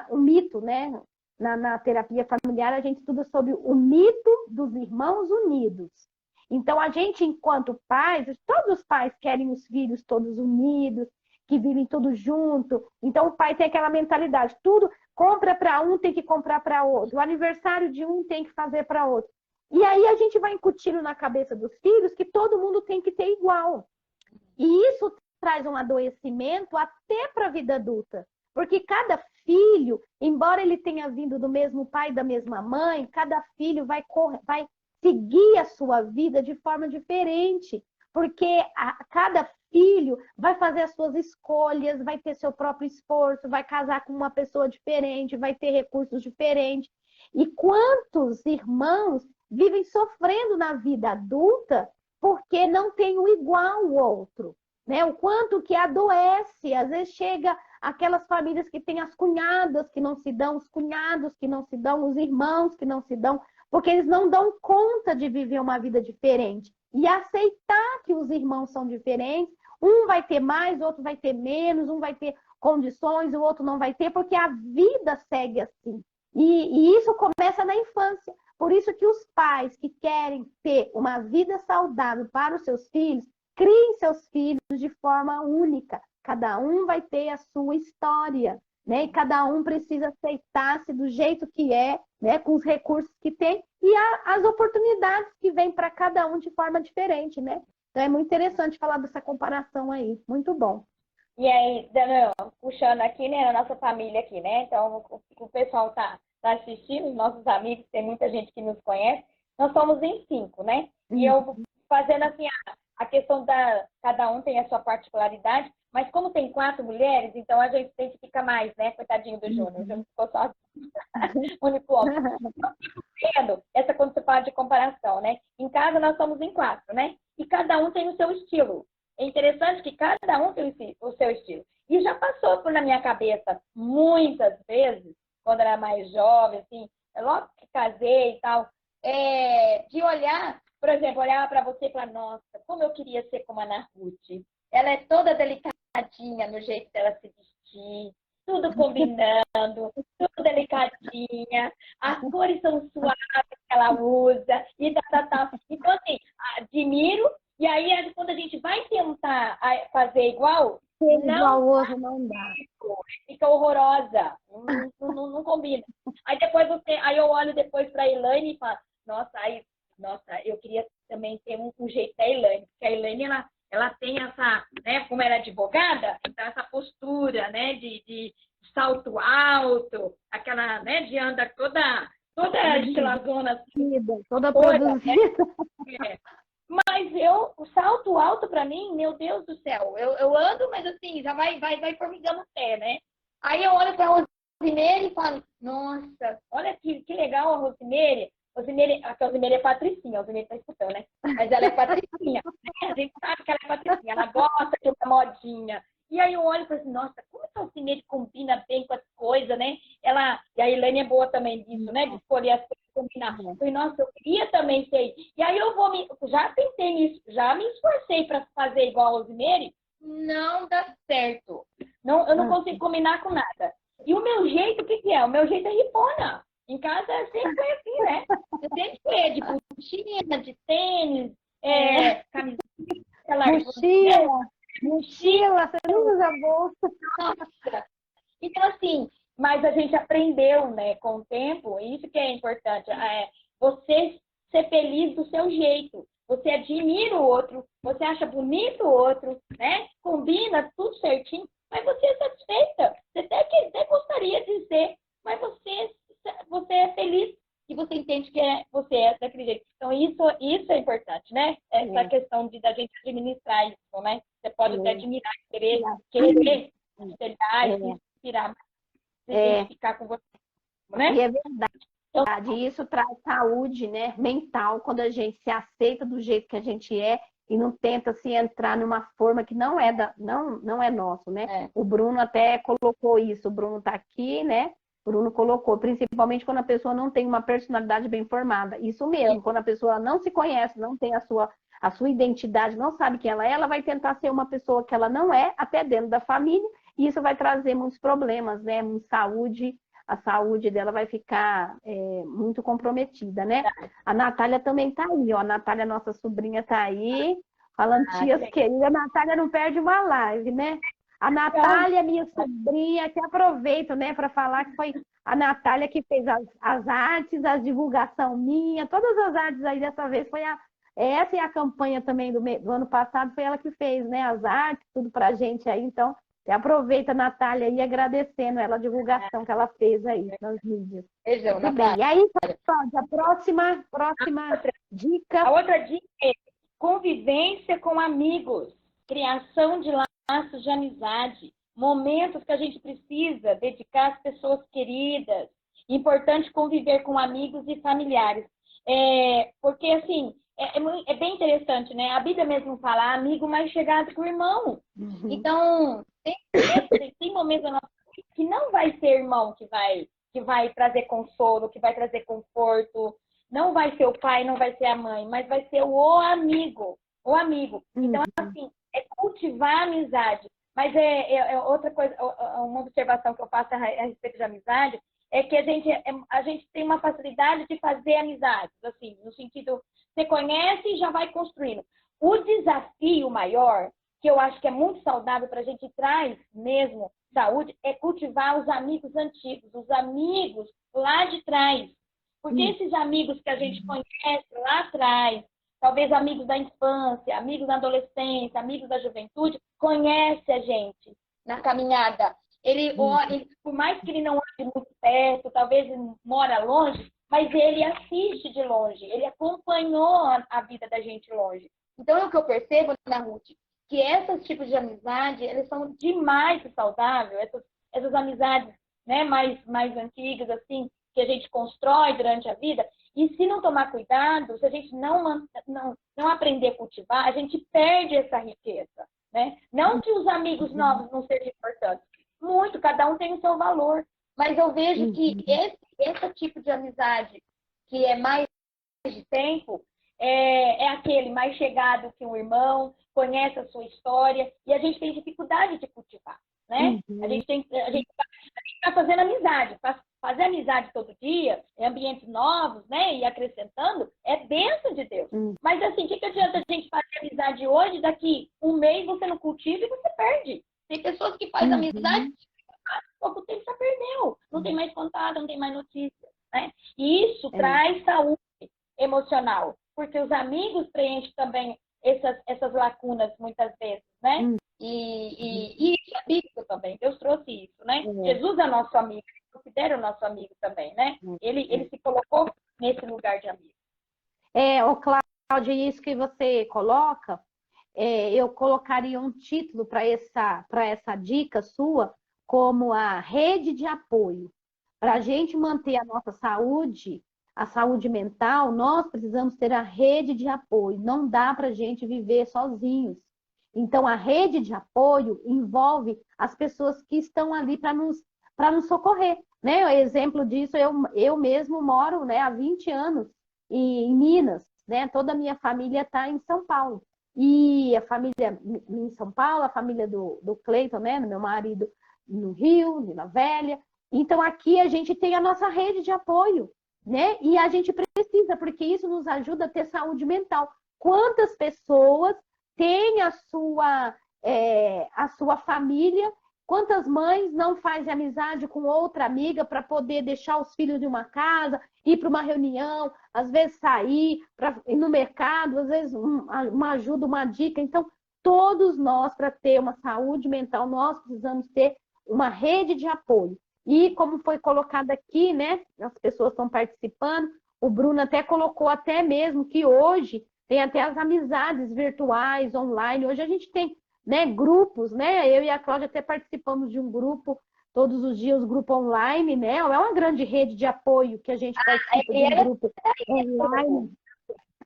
[SPEAKER 2] o mito, né? Na terapia familiar, a gente estuda sobre o mito dos irmãos unidos. Então, a gente, enquanto pais, todos os pais querem os filhos todos unidos, que vivem todos juntos. Então, o pai tem aquela mentalidade, tudo compra para um, tem que comprar para outro. O aniversário de um tem que fazer para outro. E aí a gente vai incutindo na cabeça dos filhos que todo mundo tem que ter igual. E isso traz um adoecimento até para a vida adulta. Porque cada filho, embora ele tenha vindo do mesmo pai e da mesma mãe, cada filho vai seguir a sua vida de forma diferente. Porque cada filho vai fazer as suas escolhas, vai ter seu próprio esforço, vai casar com uma pessoa diferente, vai ter recursos diferentes. E quantos irmãos vivem sofrendo na vida adulta porque não tem o igual ao outro, né? O quanto que adoece, às vezes chega aquelas famílias que têm as cunhadas que não se dão, os cunhados que não se dão, os irmãos que não se dão, porque eles não dão conta de viver uma vida diferente. E aceitar que os irmãos são diferentes, um vai ter mais, o outro vai ter menos, um vai ter condições, o outro não vai ter, porque a vida segue assim. E isso começa na infância. Por isso que os pais que querem ter uma vida saudável para os seus filhos, criem seus filhos de forma única. Cada um vai ter a sua história, né? E cada um precisa aceitar-se do jeito que é, né? Com os recursos que tem e as oportunidades que vêm para cada um de forma diferente, né? Então é muito interessante falar dessa comparação aí. Muito bom.
[SPEAKER 3] E aí, Daniel, puxando aqui, né, na nossa família aqui, né? Então, o pessoal tá assistindo, os nossos amigos, tem muita gente que nos conhece. Nós somos em 5, né? E eu fazendo assim, a questão da... Cada um tem a sua particularidade, mas como tem 4 mulheres, então a gente identifica mais, né? Coitadinho do Júnior, o Júnior ficou só único homem. Então, vendo essa quando você fala de comparação, né? Em casa nós somos em 4, né? E cada um tem o seu estilo. É interessante que cada um tem o seu estilo. E já passou na minha cabeça muitas vezes, quando era mais jovem, assim, logo que casei e tal, de olhar, por exemplo, olhar para você e falar, nossa, como eu queria ser como a Ana Ruth. Ela é toda delicadinha no jeito dela se vestir, tudo combinando, tudo delicadinha, as cores são suaves que ela usa, e tal. Então, assim, admiro. E aí, quando a gente vai tentar fazer igual,
[SPEAKER 2] igual hoje não dá.
[SPEAKER 3] Fica horrorosa. Não combina. Aí depois aí eu olho depois para a Elaine e falo, nossa, eu queria também ter um jeito da Elaine, porque a Elaine, ela tem essa, né, como ela é advogada, então essa postura, né, de salto alto, aquela, né, de andar toda estilazona, assim,
[SPEAKER 2] toda produzida.
[SPEAKER 3] Né? Mas o salto alto para mim, meu Deus do céu, eu ando, mas assim, já vai formigando o pé, né? Aí eu olho para a Rosimeire e falo, nossa, olha que legal a Rosimeire. A Rosimeire é patricinha, a Rosimeire tá escutando, né? Mas ela é patricinha, né? A gente sabe que ela é patricinha, ela gosta de uma modinha. E aí eu olho e falo assim, nossa, como a Rosimeire combina bem com as coisas, né? E a Elaine é boa também disso, né? De escolher as coisas combinar. Eu falei, nossa, eu queria também ser. E aí eu já tentei nisso, já me esforcei para fazer igual a Rosimeire, não dá certo. Não, eu não consigo combinar com nada. E o meu jeito, o que é? O meu jeito é ripona. Em casa sempre foi assim, né? Eu sempre fui de botina, de tênis, camiseta,
[SPEAKER 2] mochila, você não usa bolsa.
[SPEAKER 3] Nossa. Então, assim, mas a gente aprendeu, né, com o tempo, isso que é importante. você ser feliz do seu jeito. Você admira o outro, você acha bonito o outro, né? Combina tudo certinho, mas você é satisfeita. Você até gostaria de ser, mas você é feliz e você entende que você é daquele jeito. Então, isso é importante, né? Essa questão da gente administrar isso, né? Você pode até admirar, querer espelhar e se inspirar, se identificar com você, né?
[SPEAKER 2] E é verdade. Isso traz saúde, né, mental, quando a gente se aceita do jeito que a gente é e não tenta se entrar numa forma que não é nosso, né? O Bruno até colocou isso, o Bruno está aqui, né? O Bruno colocou, principalmente quando a pessoa não tem uma personalidade bem formada. Isso mesmo, quando a pessoa não se conhece, não tem a sua identidade, não sabe quem ela vai tentar ser uma pessoa que ela não é, até dentro da família, e isso vai trazer muitos problemas, né? A saúde dela vai ficar muito comprometida, né? A Natália também está aí, ó. A Natália, nossa sobrinha, está aí, falando, tias queridas. A Natália não perde uma live, né? A Natália, minha sobrinha, que aproveito, né, para falar que foi a Natália que fez as artes, a divulgação minha, todas as artes aí dessa vez foi essa e a campanha também do ano passado foi ela que fez, né? As artes, tudo pra gente aí, então. Aproveita, Natália, aí agradecendo ela a divulgação que ela fez aí nas mídias.
[SPEAKER 3] Beijão,
[SPEAKER 2] Muito bem. E aí, Cláudia, a próxima dica.
[SPEAKER 3] A outra dica é convivência com amigos, criação de laços de amizade, momentos que a gente precisa dedicar às pessoas queridas. Importante conviver com amigos e familiares. Porque, assim, é bem interessante, né? A Bíblia mesmo fala amigo mais chegado que o irmão.
[SPEAKER 2] Uhum.
[SPEAKER 3] Então, tem momentos da nossa vida que não vai ser irmão que vai trazer consolo, que vai trazer conforto. Não vai ser o pai, não vai ser a mãe, mas vai ser o amigo. O amigo. Então, assim, é cultivar a amizade. Mas outra coisa, uma observação que eu faço a respeito de amizade, é que a gente tem uma facilidade de fazer amizades, assim, no sentido, você conhece e já vai construindo. O desafio maior, que eu acho que é muito saudável para a gente traz mesmo saúde, é cultivar os amigos antigos, os amigos lá de trás. Porque esses amigos que a gente conhece lá atrás, talvez amigos da infância, amigos da adolescência, amigos da juventude, conhece a gente na caminhada. Ele, por mais que ele não ande muito perto, talvez ele mora longe, mas ele assiste de longe, ele acompanhou a vida da gente longe. Então, é o que eu percebo, Ana Ruth, que esses tipos de amizade, eles são demais saudáveis, essas amizades, né, mais antigas, assim, que a gente constrói durante a vida, e se não tomar cuidado, se a gente não aprender a cultivar, a gente perde essa riqueza, né? Não que os amigos novos não sejam importantes, muito, cada um tem o seu valor, mas eu vejo que esse tipo de amizade, que é mais de tempo, é aquele mais chegado que um irmão, conhece a sua história, e a gente tem dificuldade de cultivar, né? A gente está fazendo amizade, fazer amizade todo dia, em ambientes novos, né? E acrescentando, é bênção de Deus. Mas assim, o que adianta a gente fazer amizade hoje, daqui um mês você não cultiva e você perde. Tem pessoas que fazem amizade, pouco tempo já perdeu, não tem mais contato, não tem mais notícia, né? E isso traz saúde emocional, porque os amigos preenchem também essas lacunas muitas vezes, né? E isso é bíblico também, Deus trouxe isso, né? Jesus é nosso amigo, ele considera o nosso amigo também, né? Ele se colocou nesse lugar de amigo.
[SPEAKER 2] Ô Cláudia, isso que você coloca, eu colocaria um título para essa dica sua, como a rede de apoio. Para a gente manter a nossa saúde, a saúde mental, nós precisamos ter a rede de apoio. Não dá para a gente viver sozinhos. Então, a rede de apoio envolve as pessoas que estão ali para nos socorrer. Né? O exemplo disso, eu mesmo moro, né, há 20 anos em Minas. Né? Toda a minha família está em São Paulo. E a família em São Paulo, a família do Cleiton, né, do meu marido, no Rio, de Vila Velha. Então, aqui a gente tem a nossa rede de apoio, né? E a gente precisa, porque isso nos ajuda a ter saúde mental. Quantas pessoas têm a sua família Quantas mães não fazem amizade com outra amiga para poder deixar os filhos em uma casa, ir para uma reunião, às vezes sair para ir no mercado, às vezes uma ajuda, uma dica. Então, todos nós, para ter uma saúde mental, nós precisamos ter uma rede de apoio. E como foi colocado aqui, né? As pessoas estão participando, o Bruno até colocou até mesmo que hoje tem até as amizades virtuais, online. Hoje a gente tem, né, grupos, né? Eu e a Cláudia até participamos de um grupo todos os dias, grupo online, né? É uma grande rede de apoio que a gente participa de um grupo online.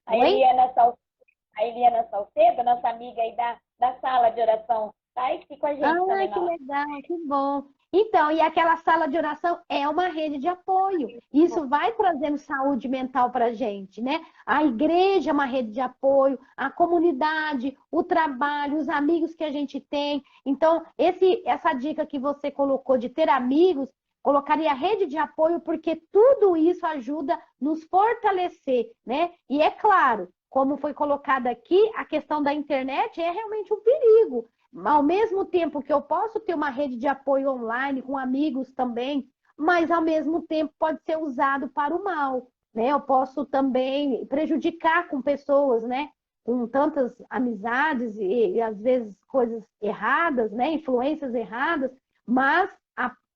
[SPEAKER 3] A Eliana Salcedo, nossa amiga aí da sala de oração, tá aqui com a gente também.
[SPEAKER 2] Que legal, que bom. Então, e aquela sala de oração é uma rede de apoio. Isso vai trazendo saúde mental para a gente, né? A igreja é uma rede de apoio, a comunidade, o trabalho, os amigos que a gente tem. Então, essa dica que você colocou de ter amigos, colocaria rede de apoio, porque tudo isso ajuda a nos fortalecer, né? E é claro, como foi colocado aqui, a questão da internet é realmente um perigo. Ao mesmo tempo que eu posso ter uma rede de apoio online com amigos também, mas ao mesmo tempo pode ser usado para o mal, né? Eu posso também prejudicar com pessoas, né? Com tantas amizades e às vezes coisas erradas, né? Influências erradas, mas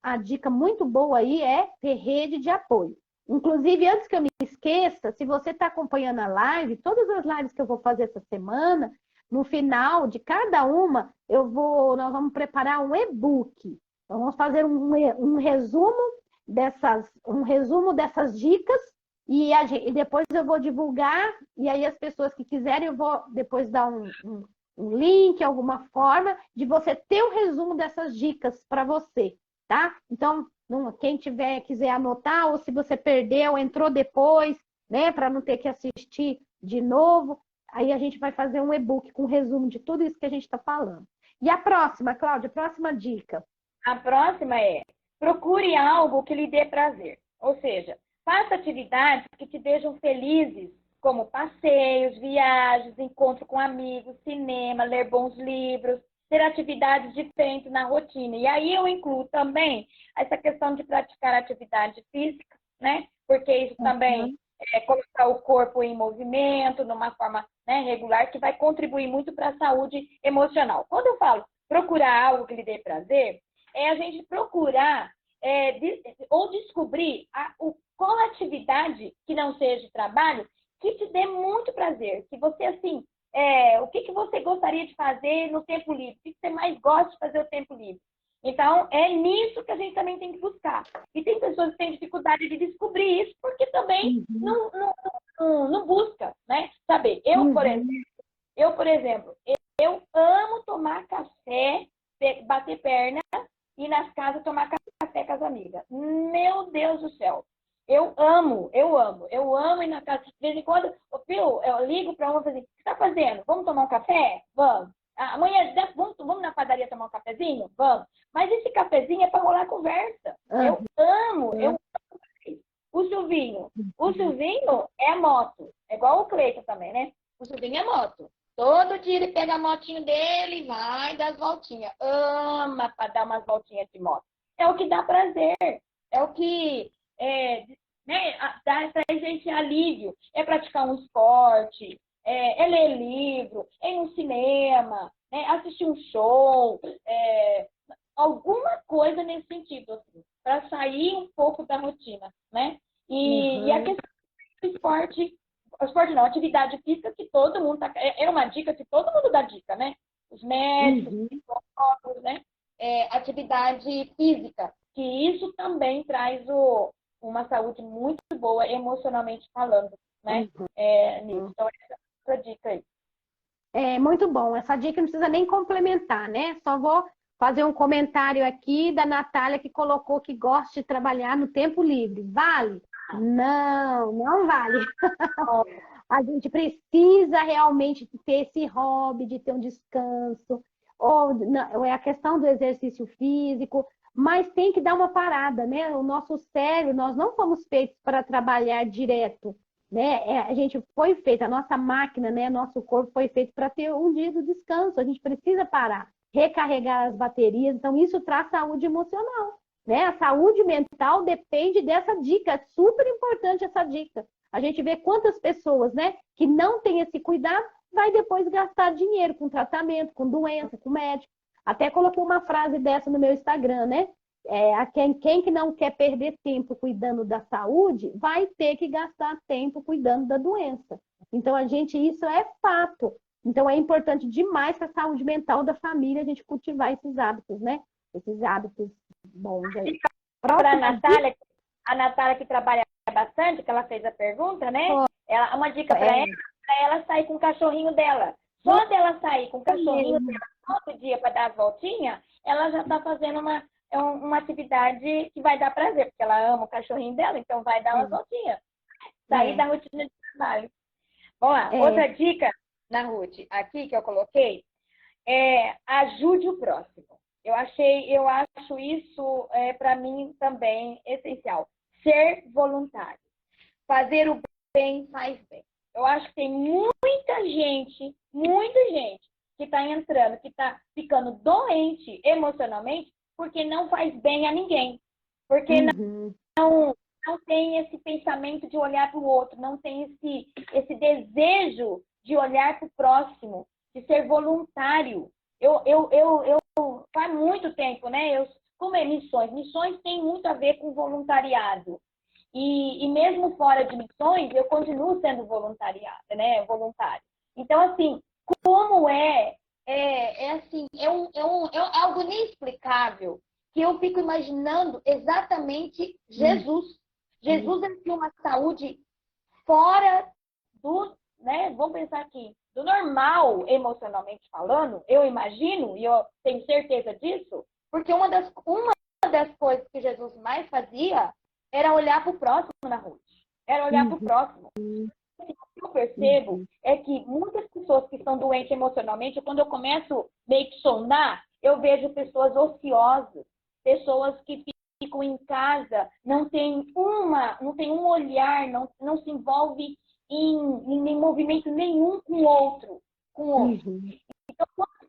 [SPEAKER 2] a dica muito boa aí é ter rede de apoio. Inclusive, antes que eu me esqueça, se você está acompanhando a live, todas as lives que eu vou fazer essa semana, no final de cada uma, nós vamos preparar um e-book. Então, vamos fazer um resumo dessas dicas e depois eu vou divulgar, e aí as pessoas que quiserem, eu vou depois dar um link, alguma forma, de você ter um resumo dessas dicas para você, tá? Então, quem quiser anotar, ou se você perdeu, entrou depois, né, para não ter que assistir de novo, aí a gente vai fazer um e-book com resumo de tudo isso que a gente está falando. E a próxima, Cláudia, a próxima dica?
[SPEAKER 3] A próxima é: procure algo que lhe dê prazer. Ou seja, faça atividades que te deixam felizes, como passeios, viagens, encontro com amigos, cinema, ler bons livros, ter atividades diferentes na rotina. E aí eu incluo também essa questão de praticar atividade física, né? Porque isso também colocar o corpo em movimento, numa forma, né, regular, que vai contribuir muito para a saúde emocional. Quando eu falo procurar algo que lhe dê prazer, é a gente procurar ou descobrir qual atividade que não seja de trabalho que te dê muito prazer, que você, assim, o que você gostaria de fazer no tempo livre, o que você mais gosta de fazer no tempo livre. Então, é nisso que a gente também tem que buscar. E tem pessoas que têm dificuldade de descobrir isso, porque também não busca, né? Saber, por exemplo, eu amo tomar café, bater perna, ir nas casas tomar café com as amigas. Meu Deus do céu! Eu amo ir na casa. De vez em quando, eu ligo para uma e falo assim: o que você está fazendo? Vamos tomar um café? Vamos. Amanhã, vamos na padaria tomar um cafezinho? Vamos. Mas esse cafezinho é para rolar conversa. Eu amo. O Silvinho é moto. É igual o Cleiton também, né? O Silvinho é moto. Todo dia ele pega a motinho dele e vai dar as voltinhas. Ama para dar umas voltinhas de moto. É o que dá prazer. É o que né, dá pra gente alívio. É praticar um esporte, é ler livro, é ir no cinema, né, assistir um show, alguma coisa nesse sentido, assim, para sair um pouco da rotina, né? E a questão do esporte não, atividade física que todo mundo é uma dica que todo mundo dá dica, né? Os médicos, os psicólogos, né? Atividade física, que isso também traz uma saúde muito boa emocionalmente falando, né? Nisso. Então, essa dica aí.
[SPEAKER 2] É muito bom. Essa dica não precisa nem complementar, né? Só vou fazer um comentário aqui da Natália, que colocou que gosta de trabalhar no tempo livre. Vale? Não, não vale. A gente precisa realmente ter esse hobby, de ter um descanso, ou é a questão do exercício físico, mas tem que dar uma parada, né? O nosso cérebro, nós não fomos feitos para trabalhar direto, né? A gente foi feito, a nossa máquina, né? Nosso corpo foi feito para ter um dia de descanso, a gente precisa parar. recarregar as baterias. Então, isso traz saúde emocional, né? A saúde mental depende dessa dica, é super importante essa dica. A gente vê quantas pessoas, né, que não têm esse cuidado, vai depois gastar dinheiro com tratamento, com doença, com médico. Até coloquei uma frase dessa no meu Instagram, né? Quem que não quer perder tempo cuidando da saúde, vai ter que gastar tempo cuidando da doença. Então, isso é fato. Então, é importante demais para a saúde mental da família a gente cultivar esses hábitos, né? Esses hábitos bons aí.
[SPEAKER 3] Para a Natália que trabalha bastante, que ela fez a pergunta, né? Uma dica para ela sair com o cachorrinho dela. Só dela sair com o cachorrinho dela todo dia para dar as voltinhas, ela já está fazendo uma atividade que vai dar prazer, porque ela ama o cachorrinho dela, então vai dar umas voltinhas. Sair da rotina de trabalho. Vamos lá, outra dica na Ruth, aqui que eu coloquei, ajude o próximo. Eu acho isso, para mim, também essencial. Ser voluntário. Fazer o bem faz bem. Eu acho que tem muita gente que está entrando, que está ficando doente emocionalmente, porque não faz bem a ninguém. Porque não tem esse pensamento de olhar para o outro, não tem esse desejo de olhar para o próximo, de ser voluntário. Faz muito tempo, né? Como é missões? Missões tem muito a ver com voluntariado. E mesmo fora de missões, eu continuo sendo voluntário. Então, assim, como assim, é algo inexplicável que eu fico imaginando exatamente Jesus. Jesus tem uma saúde fora do, né? Vamos pensar aqui, do normal, emocionalmente falando, eu imagino, e eu tenho certeza disso, porque uma das coisas que Jesus mais fazia era olhar para o próximo na Ruth. Era olhar para o próximo. O que eu percebo é que muitas pessoas que estão doentes emocionalmente, quando eu começo meio que sondar, eu vejo pessoas ociosas, pessoas que ficam em casa, não tem um olhar, não se envolve em movimento nenhum com o outro. Então,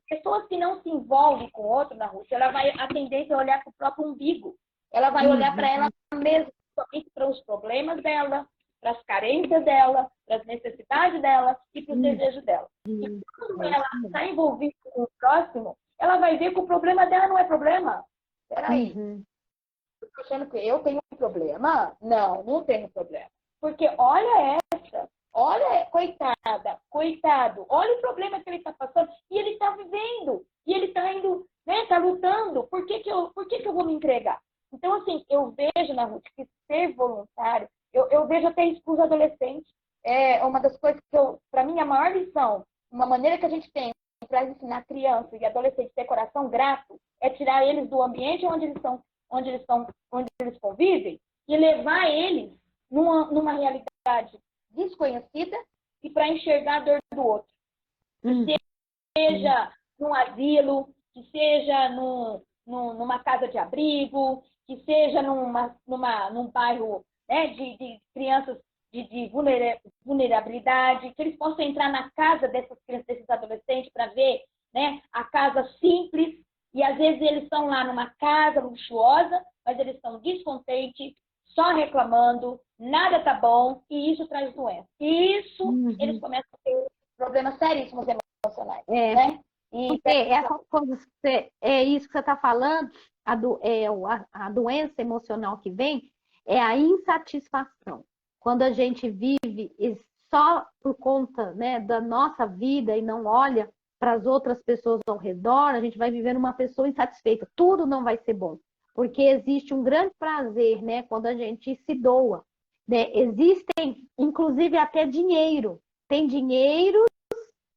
[SPEAKER 3] pessoas que não se envolvem com o outro na Ruth, a tendência é olhar para o próprio umbigo. Ela vai olhar para ela mesma, somente para os problemas dela, para as carências dela, para as necessidades dela e para os desejos dela. E quando ela está envolvida com o próximo, ela vai ver que o problema dela não é problema. Peraí, eu estou achando que eu tenho um problema? Não tenho problema. Porque olha coitado, olha o problema que ele está passando e ele está vivendo, e ele está indo, né, está lutando. Por que que eu vou me entregar? Então, assim, eu vejo na Ruth que ser voluntário, eu vejo até isso com os adolescentes. É uma das coisas que para mim, a maior lição, uma maneira que a gente tem para ensinar criança e adolescente a ter coração grato, é tirar eles do ambiente onde eles convivem e levar eles numa realidade desconhecida e para enxergar a dor do outro. Que seja num asilo, que seja numa casa de abrigo, que seja num bairro, né, de crianças de vulnerabilidade, que eles possam entrar na casa dessas crianças, desses adolescentes, para ver, né, a casa simples, e às vezes eles estão lá numa casa luxuosa, mas eles estão descontentes, só reclamando, nada tá bom, e isso traz doença. E isso, eles começam a ter problemas seríssimos emocionais, né?
[SPEAKER 2] É isso que você está falando, a doença emocional que vem é a insatisfação. Quando a gente vive só por conta, né, da nossa vida e não olha para as outras pessoas ao redor, a gente vai viver uma pessoa insatisfeita. Tudo não vai ser bom, porque existe um grande prazer, né, quando a gente se doa. Né? Existem, inclusive, até dinheiro. Tem dinheiro,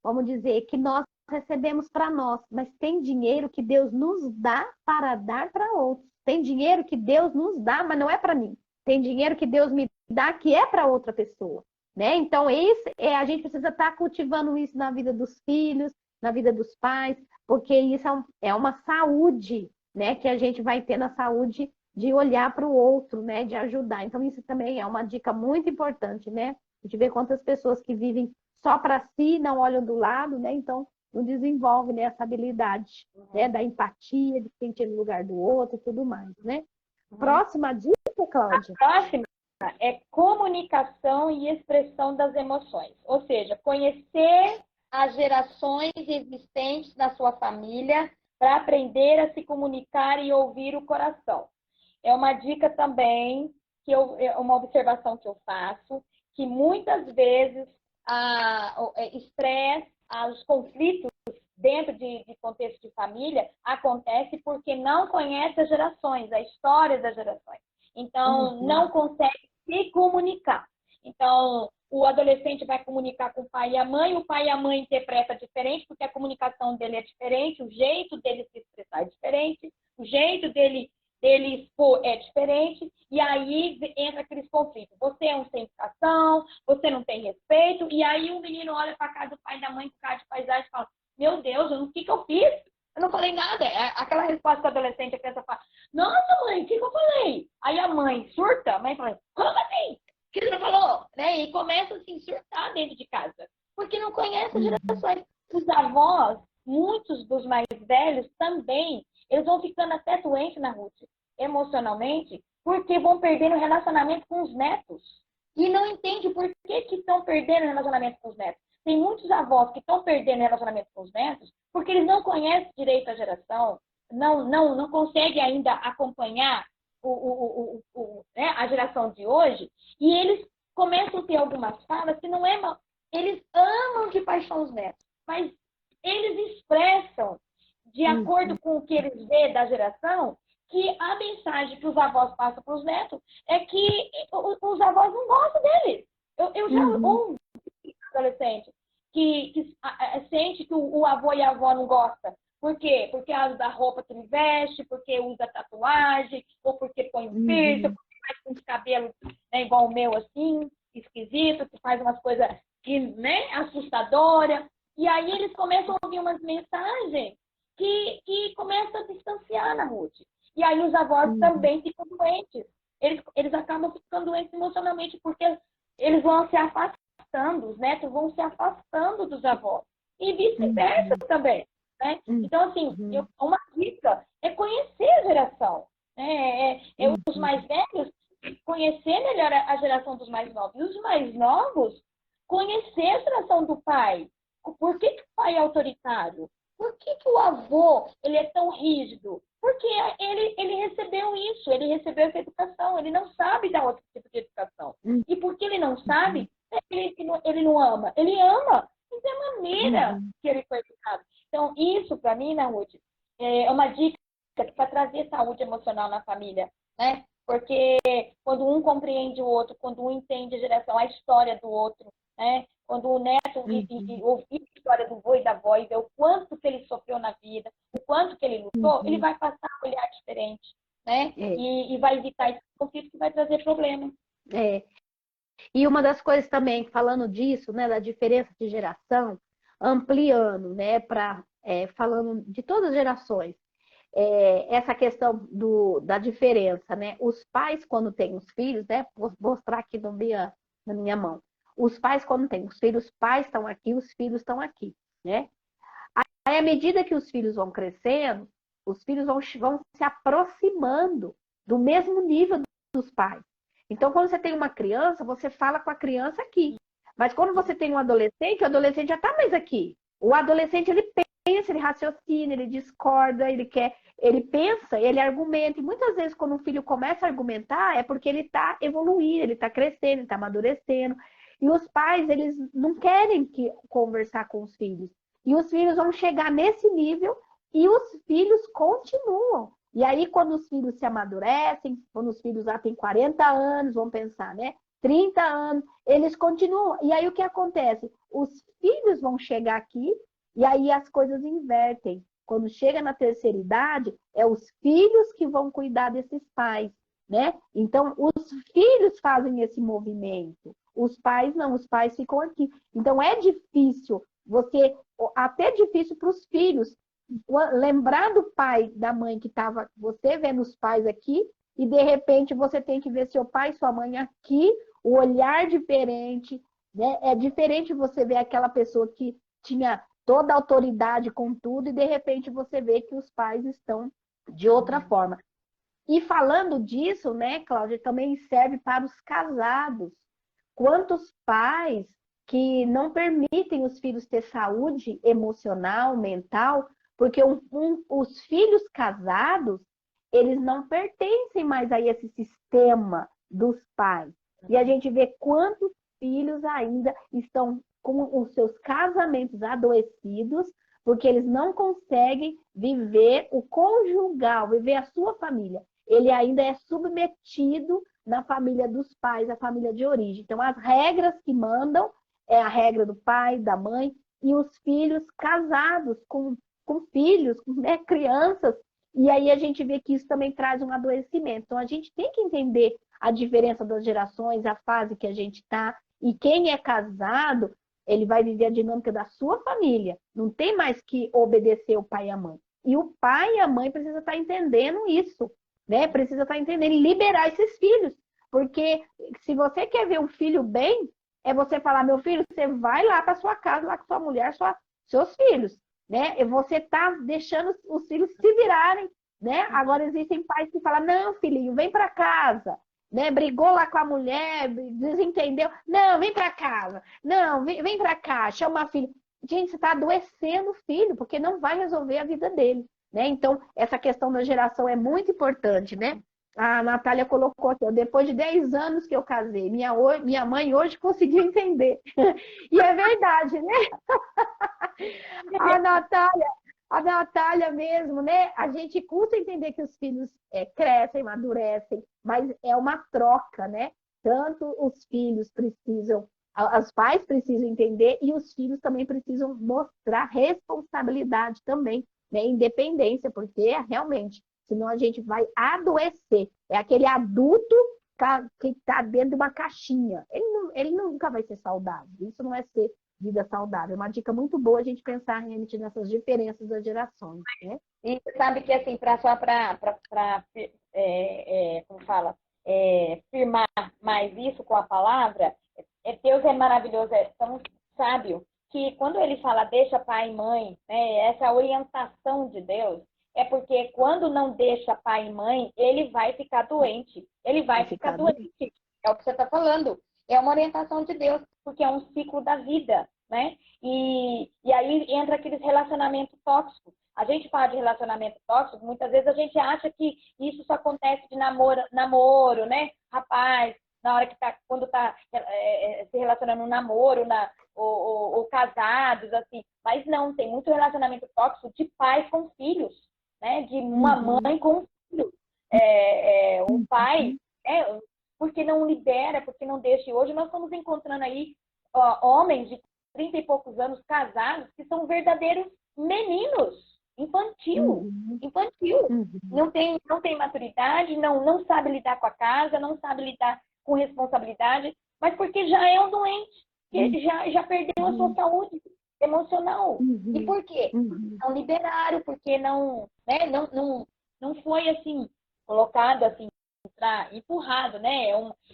[SPEAKER 2] vamos dizer, que nós recebemos para nós, mas tem dinheiro que Deus nos dá para dar para outros. Tem dinheiro que Deus nos dá, mas não é para mim. Tem dinheiro que Deus me dá que é para outra pessoa, né? Então, a gente precisa estar cultivando isso na vida dos filhos, na vida dos pais, porque isso é uma saúde, né? Que a gente vai ter na saúde de olhar para o outro, né? De ajudar. Então, isso também é uma dica muito importante, né? A gente vê quantas pessoas que vivem só para si, não olham do lado, né? Então, não desenvolve, né, essa habilidade, né, da empatia, de sentir no lugar do outro e tudo mais, né? Próxima dica, Cláudia.
[SPEAKER 3] A próxima é comunicação e expressão das emoções. Ou seja, conhecer as gerações existentes na sua família para aprender a se comunicar e ouvir o coração. É uma dica também, uma observação que eu faço, que muitas vezes estresse, os conflitos dentro de contexto de família acontece porque não conhece as gerações, a história das gerações. Então, não consegue se comunicar. Então, o adolescente vai comunicar com o pai e a mãe interpreta diferente, porque a comunicação dele é diferente, o jeito dele se expressar é diferente, o jeito dele expor é diferente, e aí entra aqueles conflitos. Você é um sem educação, você não tem respeito, e aí o menino olha para a casa do pai e da mãe com cara de paisagem e fala, meu Deus, o que eu fiz? Eu não falei nada. É aquela resposta que o adolescente, a criança fala, nossa mãe, o que eu falei? Aí a mãe surta, a mãe fala, como assim? O que você não falou? Né? E começa assim, a surtar dentro de casa, porque não conhece as gerações. Os avós, muitos dos mais velhos também, eles vão ficando até doentes na Ruth, emocionalmente, porque vão perdendo relacionamento com os netos. E não entende por que estão perdendo relacionamento com os netos. Tem muitos avós que estão perdendo relacionamento com os netos porque eles não conhecem direito a geração, não conseguem ainda acompanhar né, a geração de hoje, e eles começam a ter algumas falas que não é mal. Eles amam de paixão os netos, mas eles expressam, de acordo com o que eles vê da geração, que a mensagem que os avós passam para os netos é que os avós não gostam deles. Eu já ouvi adolescente que sente que o avô e a avó não gostam. Por quê? Porque usa a roupa que ele veste, porque usa tatuagem, ou porque põe um piercing, ou porque faz com os cabelos, né, igual o meu, assim, esquisito, que faz umas coisas né, assustadoras. E aí eles começam a ouvir umas mensagens que começam a distanciar na Ruth. E aí os avós também ficam doentes. Eles acabam ficando doentes emocionalmente, porque eles vão se afastando, os netos vão se afastando dos avós. E vice-versa também. Né? Então, assim, uma dica é conhecer a geração. Né? Os mais velhos conhecer melhor a geração dos mais novos. E os mais novos conhecer a geração do pai. Por que o pai é autoritário? Por que o avô ele é tão rígido? Porque ele recebeu isso, ele recebeu essa educação, ele não sabe dar outro tipo de educação. E porque ele não sabe, ele não ama. Ele ama, mas é a maneira que ele foi educado. Então, isso, para mim, né, Ruth, é uma dica para trazer saúde emocional na família, né? Porque quando um compreende o outro, quando um entende a geração, a história do outro, né? Quando o neto ouvir a história do avô e da avó e ver o quanto que ele sofreu na vida, o quanto que ele lutou, ele vai passar a olhar diferente, né? E vai evitar esse conflito que vai trazer problema.
[SPEAKER 2] E uma das coisas também, falando disso, né, da diferença de geração, ampliando, né, falando de todas as gerações, essa questão da diferença, né? Os pais, quando têm os filhos, né? Vou mostrar aqui na minha mão. Os pais, quando têm os filhos, os pais estão aqui, os filhos estão aqui, né? Aí, à medida que os filhos vão crescendo, os filhos vão se aproximando do mesmo nível dos pais. Então, quando você tem uma criança, você fala com a criança aqui. Mas quando você tem um adolescente, o adolescente já está mais aqui. O adolescente, ele pensa, ele raciocina, ele discorda, ele pensa, ele argumenta. E muitas vezes, quando um filho começa a argumentar, é porque ele está evoluindo, ele está crescendo, ele está amadurecendo. E os pais, eles não querem conversar com os filhos. E os filhos vão chegar nesse nível e os filhos continuam. E aí, quando os filhos se amadurecem, quando os filhos já têm 40 anos, vão pensar, né? 30 anos, eles continuam. E aí, o que acontece? Os filhos vão chegar aqui e aí as coisas invertem. Quando chega na terceira idade, é os filhos que vão cuidar desses pais, né? Então, os filhos fazem esse movimento. Os pais não, os pais ficam aqui. Então, é difícil, até difícil para os filhos, lembrar do pai, da mãe que estava, você vendo os pais aqui, e de repente você tem que ver seu pai e sua mãe aqui, o olhar diferente, né? É diferente você ver aquela pessoa que tinha toda a autoridade com tudo, e de repente você vê que os pais estão de outra forma. E falando disso, né, Cláudia, também serve para os casados. Quantos pais que não permitem os filhos ter saúde emocional, mental, porque os filhos casados, eles não pertencem mais a esse sistema dos pais. E a gente vê quantos filhos ainda estão com os seus casamentos adoecidos, porque eles não conseguem viver o conjugal, viver a sua família. Ele ainda é submetido na família dos pais, a família de origem. Então, as regras que mandam é a regra do pai, da mãe, e os filhos casados com filhos, né, crianças, e aí a gente vê que isso também traz um adoecimento. Então, a gente tem que entender a diferença das gerações, a fase que a gente está, e quem é casado, ele vai viver a dinâmica da sua família. Não tem mais que obedecer o pai e a mãe. E o pai e a mãe precisam estar entendendo isso, né? Precisa estar entendendo e liberar esses filhos. Porque se você quer ver um filho bem, é você falar, meu filho, você vai lá para sua casa, lá com sua mulher, seus filhos, né? E você tá deixando os filhos se virarem, né? Agora existem pais que falam, não, filhinho, vem para casa, né? Brigou lá com a mulher, desentendeu, não, vem para casa, não, vem para cá, chama a filha. Gente, você está adoecendo o filho, porque não vai resolver a vida dele, né? Então, essa questão da geração é muito importante, né? A Natália colocou aqui, ó, depois de 10 anos que eu casei, minha mãe hoje conseguiu entender. E é verdade, né? A Natália mesmo, né? A gente custa entender que os filhos crescem, amadurecem, mas é uma troca, né? Tanto os filhos precisam, os pais precisam entender e os filhos também precisam mostrar responsabilidade também, né? Independência, porque realmente, senão a gente vai adoecer. É aquele adulto que está dentro de uma caixinha. Ele nunca vai ser saudável. Isso não é ser vida saudável. É uma dica muito boa a gente pensar realmente nessas diferenças das gerações, né?
[SPEAKER 3] E sabe que, assim, como fala, firmar mais isso com a palavra, Deus é maravilhoso, é tão sábio, que quando ele fala deixa pai e mãe, né, essa orientação de Deus, é porque quando não deixa pai e mãe, ele vai ficar doente. Ele vai ficar doente. É o que você está falando. É uma orientação de Deus, porque é um ciclo da vida, né? E aí entra aqueles relacionamentos tóxicos. A gente fala de relacionamento tóxico, muitas vezes a gente acha que isso só acontece de namoro, né? Rapaz, na hora que quando tá se relacionando no namoro, ou casados, assim. Mas não, tem muito relacionamento tóxico de pais com filhos, né? De uma mãe com um filho. O pai, porque não libera, porque não deixa. E hoje nós estamos encontrando aí homens de 30 e poucos anos casados que são verdadeiros meninos, infantil. Não tem maturidade, não sabe lidar com a casa, não sabe lidar com responsabilidade, mas porque já é um doente, que já perdeu a sua saúde emocional. E por quê? Não liberaram, porque não foi assim, colocado assim, empurrado, né?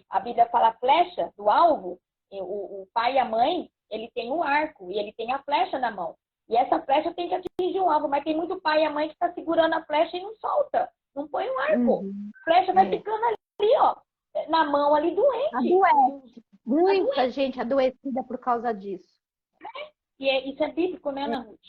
[SPEAKER 3] A Bíblia fala flecha do alvo, o pai e a mãe, ele tem um arco e ele tem a flecha na mão. E essa flecha tem que atingir um alvo, mas tem muito pai e a mãe que está segurando a flecha e não solta, não põe um arco. A flecha vai ficando ali, ó, na mão ali, doente.
[SPEAKER 2] Adoece. Muita gente adoecida por causa disso.
[SPEAKER 3] E isso é bíblico, né, Ana Ruth?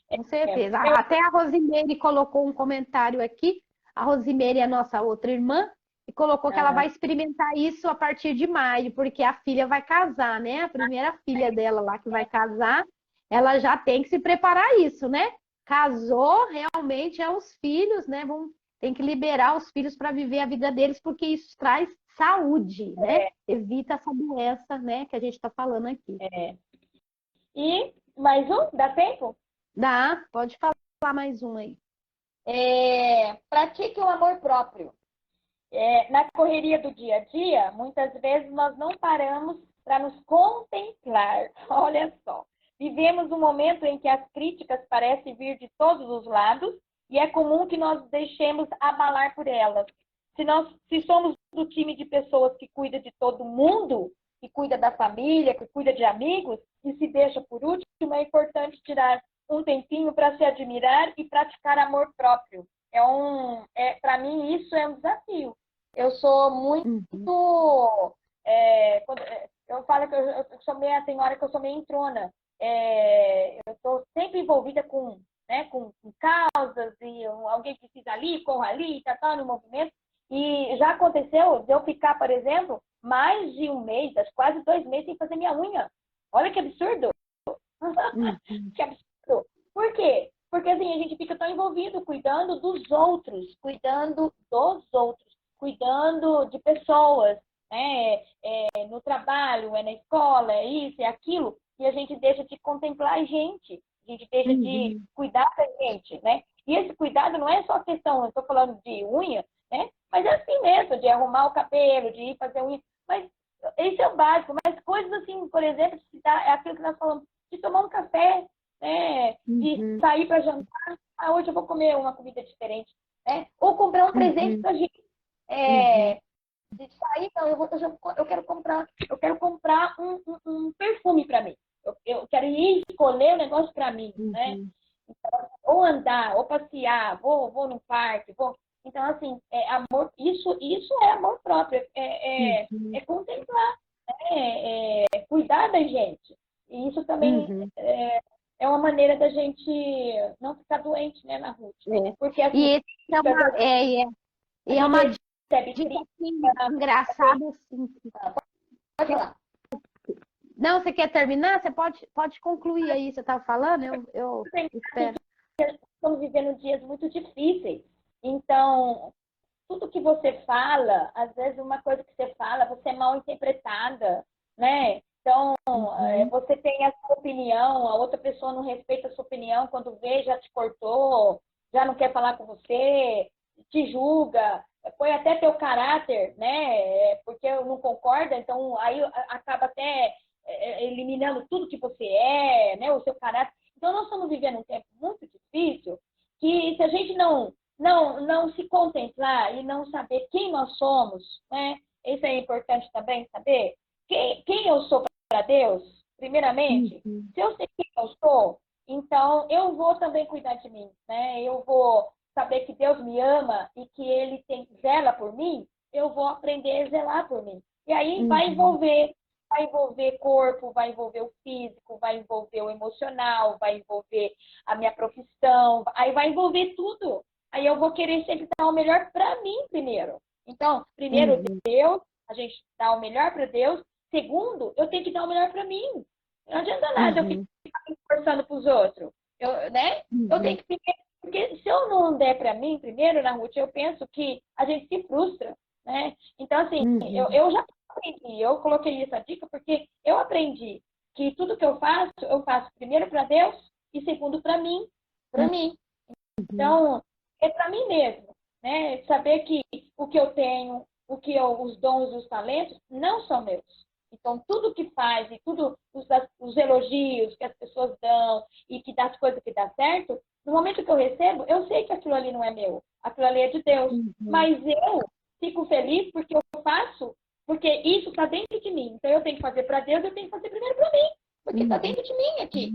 [SPEAKER 2] Com certeza. Até a Rosimeire colocou um comentário aqui. A Rosimeire é a nossa outra irmã e colocou que ela vai experimentar isso a partir de maio, porque a filha vai casar, né? A primeira filha dela lá que vai casar, ela já tem que se preparar isso, né? Casou, realmente é os filhos, né? Tem que liberar os filhos para viver a vida deles, porque isso traz saúde, né? Evita essa doença, né? Que a gente está falando aqui.
[SPEAKER 3] E mais um? Dá tempo?
[SPEAKER 2] Dá, pode falar mais um aí.
[SPEAKER 3] Pratique o amor próprio. Na correria do dia a dia, muitas vezes nós não paramos para nos contemplar. Olha só. Vivemos um momento em que as críticas parecem vir de todos os lados e é comum que nós deixemos abalar por elas. Se somos do time de pessoas que cuida de todo mundo, que cuida da família, que cuida de amigos, e se deixa por último, é importante tirar um tempinho para se admirar e praticar amor próprio. Para mim, isso é um desafio. Eu sou muito... eu falo que eu sou meio, tem hora que eu sou meio entrona. Eu estou sempre envolvida com causas, e alguém precisa ali, corra ali, tá no movimento. E já aconteceu de eu ficar, por exemplo, mais de um mês, quase 2 meses, sem fazer minha unha. Olha que absurdo! Que absurdo! Por quê? Porque assim, a gente fica tão envolvido cuidando dos outros, cuidando de pessoas, né? No trabalho, na escola, é isso, é aquilo, e a gente deixa de contemplar a gente deixa de cuidar da gente, né? E esse cuidado não é só questão, eu estou falando de unha, né? Mas é assim mesmo, de arrumar o cabelo, de ir fazer unha, mas esse é o básico, mas coisas assim, por exemplo, é aquilo que nós falamos, de tomar um café, né? De sair para jantar, hoje eu vou comer uma comida diferente, né? Ou comprar um presente para a gente. De sair, não, eu quero comprar um perfume para mim. Eu quero ir escolher um negócio para mim, né? Então, ou andar, ou passear, vou no parque, vou. Então, assim, amor, isso é amor próprio, é contemplar, cuidar da gente. E isso também é uma maneira da gente não ficar doente, né, na Ruth? Porque assim,
[SPEAKER 2] e é uma dica assim, engraçada, assim.
[SPEAKER 3] Pode falar.
[SPEAKER 2] Não, você quer terminar? Você pode concluir aí, você estava falando? Eu espero.
[SPEAKER 3] Estamos vivendo dias muito difíceis. Então, tudo que você fala, às vezes uma coisa que você fala, você é mal interpretada, né? Então, você tem a sua opinião, a outra pessoa não respeita a sua opinião, quando vê, já te cortou, já não quer falar com você, te julga, põe até teu caráter, né? Porque não concorda, então aí acaba até eliminando tudo que você é, né? O seu caráter. Então, nós estamos vivendo um tempo muito difícil, que se a gente não se contemplar e não saber quem nós somos, né? Isso é importante também saber. Quem eu sou para Deus, primeiramente, se eu sei quem eu sou, então eu vou também cuidar de mim, né? Eu vou saber que Deus me ama e que Ele zela por mim, eu vou aprender a zelar por mim. E aí vai envolver corpo, vai envolver o físico, vai envolver o emocional, vai envolver a minha profissão, aí vai envolver tudo. Aí eu vou querer sempre dar o melhor para mim primeiro. Então, primeiro Deus, a gente dá o melhor para Deus. Segundo, eu tenho que dar o melhor para mim. Não adianta nada eu ficar me esforçando para os outros. Eu tenho que porque se eu não der para mim primeiro, na Ruth, eu penso que a gente se frustra, né? Então, assim, eu já aprendi, eu coloquei essa dica porque eu aprendi que tudo que eu faço primeiro para Deus e segundo para mim. Então, é para mim mesmo, né? Saber que o que eu tenho, os dons e os talentos não são meus. Então, tudo que faz e tudo os elogios que as pessoas dão e que das coisas que dá certo, no momento que eu recebo, eu sei que aquilo ali não é meu, aquilo ali é de Deus. Mas eu fico feliz porque eu faço, porque isso está dentro de mim. Então, eu tenho que fazer para Deus, eu tenho que fazer primeiro para mim, porque está dentro de mim aqui.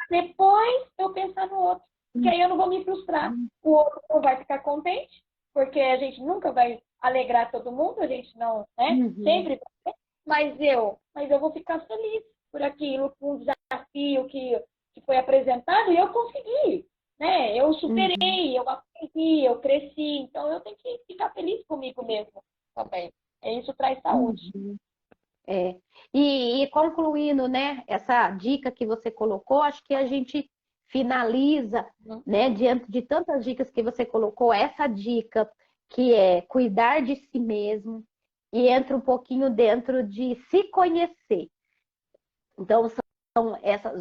[SPEAKER 3] Depois, eu pensar no outro. Porque aí eu não vou me frustrar. O outro não vai ficar contente, porque a gente nunca vai alegrar todo mundo, a gente não, né? Sempre vai. Mas eu vou ficar feliz por aquilo, por um desafio que foi apresentado e eu consegui, né? Eu superei, eu aprendi, eu cresci. Então, eu tenho que ficar feliz comigo mesmo também. Isso traz saúde.
[SPEAKER 2] E concluindo, né, essa dica que você colocou, acho que a gente finaliza, né, diante de tantas dicas que você colocou, essa dica que é cuidar de si mesmo e entra um pouquinho dentro de se conhecer. Então, essa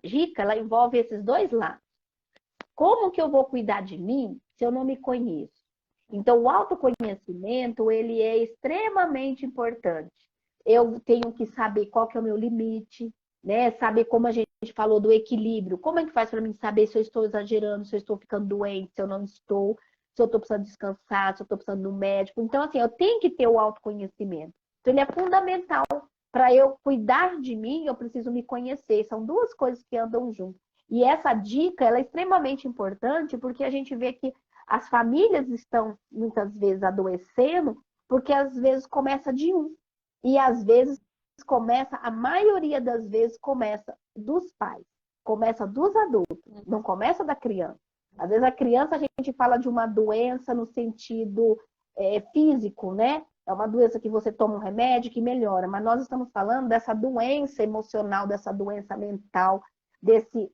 [SPEAKER 2] dica, ela envolve esses dois lados. Como que eu vou cuidar de mim se eu não me conheço? Então, o autoconhecimento, ele é extremamente importante. Eu tenho que saber qual que é o meu limite, né? Saber como a gente falou do equilíbrio. Como é que faz para mim saber se eu estou exagerando, se eu estou ficando doente, se eu não estou, se eu estou precisando descansar, se eu estou precisando do médico. Então, assim, eu tenho que ter o autoconhecimento. Então, ele é fundamental. Para eu cuidar de mim, eu preciso me conhecer. São duas coisas que andam juntas. E essa dica, ela é extremamente importante, porque a gente vê que as famílias estão, muitas vezes, adoecendo, porque às vezes começa de um. E às vezes começa, a maioria das vezes começa dos pais, começa dos adultos, não começa da criança. Às vezes a criança, a gente fala de uma doença no sentido físico, né? É uma doença que você toma um remédio que melhora, mas nós estamos falando dessa doença emocional, dessa doença mental, desse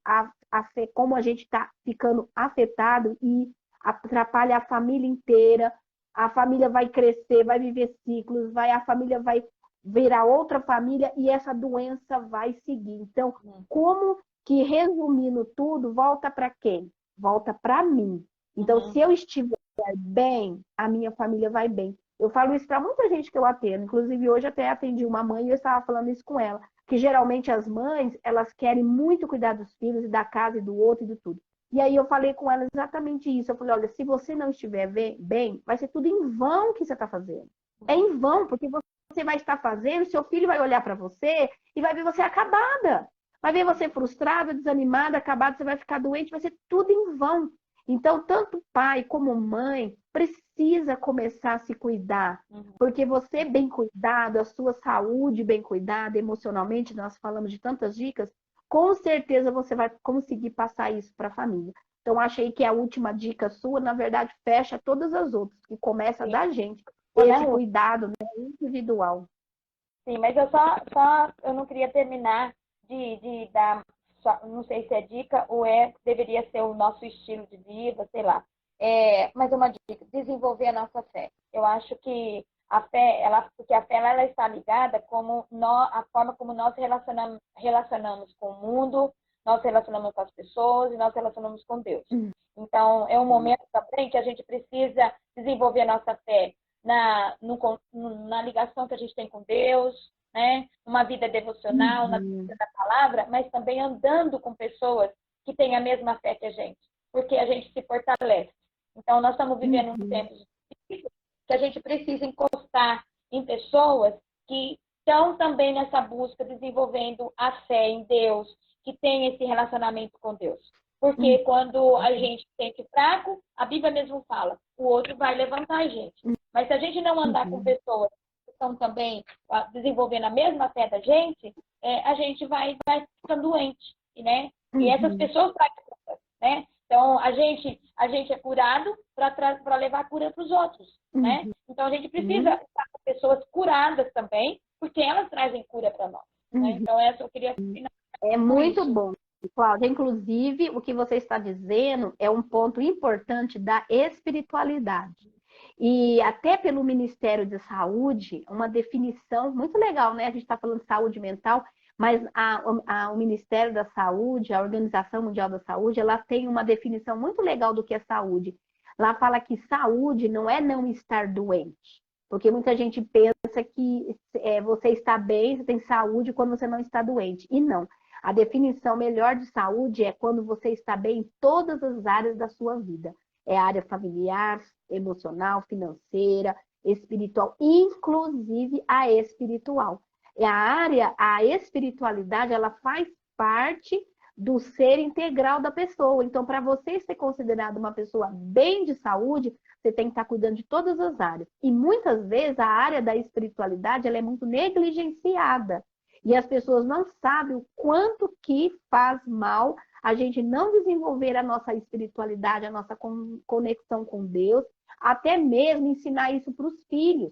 [SPEAKER 2] como a gente está ficando afetado e atrapalha a família inteira. A família vai crescer, vai viver ciclos, a família vai virar outra família e essa doença vai seguir. Então, como que, resumindo tudo, volta para quem? Volta para mim. Então, se eu estiver bem, a minha família vai bem. Eu falo isso para muita gente que eu atendo. Inclusive, hoje até atendi uma mãe e eu estava falando isso com ela. Que geralmente as mães, elas querem muito cuidar dos filhos e da casa e do outro e de tudo. E aí eu falei com ela exatamente isso. Eu falei, olha, se você não estiver bem, vai ser tudo em vão que você está fazendo. É em vão, porque você vai estar fazendo, seu filho vai olhar para você e vai ver você acabada. Vai ver você frustrada, desanimada, acabada, você vai ficar doente, vai ser tudo em vão. Então, tanto pai como mãe precisa começar a se cuidar. Porque você bem cuidado, a sua saúde bem cuidada, emocionalmente, nós falamos de tantas dicas, com certeza você vai conseguir passar isso para a família. Então, achei que a última dica sua, na verdade, fecha todas as outras, que começa da gente. Esse cuidado, né, individual.
[SPEAKER 3] Sim, mas eu não queria terminar de dar, não sei se é dica ou deveria ser o nosso estilo de vida, sei lá. Mas uma dica, desenvolver a nossa fé. Eu acho que a fé, porque a fé ela está ligada como a forma como nós relacionamos com o mundo, nós relacionamos com as pessoas e nós relacionamos com Deus. Então, é um momento também que a gente precisa desenvolver a nossa fé na ligação que a gente tem com Deus, né? Uma vida devocional, na vida da palavra, mas também andando com pessoas que têm a mesma fé que a gente, porque a gente se fortalece. Então, nós estamos vivendo um tempo difícil que a gente precisa encostar em pessoas que estão também nessa busca, desenvolvendo a fé em Deus, que tem esse relacionamento com Deus. Porque quando a gente se sente fraco, a Bíblia mesmo fala, o outro vai levantar a gente. Mas se a gente não andar com pessoas que estão também desenvolvendo a mesma fé da gente, a gente vai ficando doente, né? E essas pessoas trazem cura, né? Então, a gente é curado para levar cura para os outros, né? Então, a gente precisa estar com pessoas curadas também, porque elas trazem cura para nós. Né? Então, essa eu queria finalizar.
[SPEAKER 2] É muito bom, Cláudia. Inclusive, o que você está dizendo é um ponto importante da espiritualidade. E até pelo Ministério de Saúde, uma definição muito legal, né? A gente está falando de saúde mental, mas o Ministério da Saúde, a Organização Mundial da Saúde, ela tem uma definição muito legal do que é saúde. Lá fala que saúde não é não estar doente. Porque muita gente pensa que você está bem, você tem saúde quando você não está doente. E não. A definição melhor de saúde é quando você está bem em todas as áreas da sua vida. É a área familiar, emocional, financeira, espiritual, inclusive a espiritual. A espiritualidade, ela faz parte do ser integral da pessoa. Então, para você ser considerado uma pessoa bem de saúde, você tem que estar cuidando de todas as áreas. E muitas vezes a área da espiritualidade ela é muito negligenciada. E as pessoas não sabem o quanto que faz mal a gente não desenvolver a nossa espiritualidade, a nossa conexão com Deus, até mesmo ensinar isso para os filhos.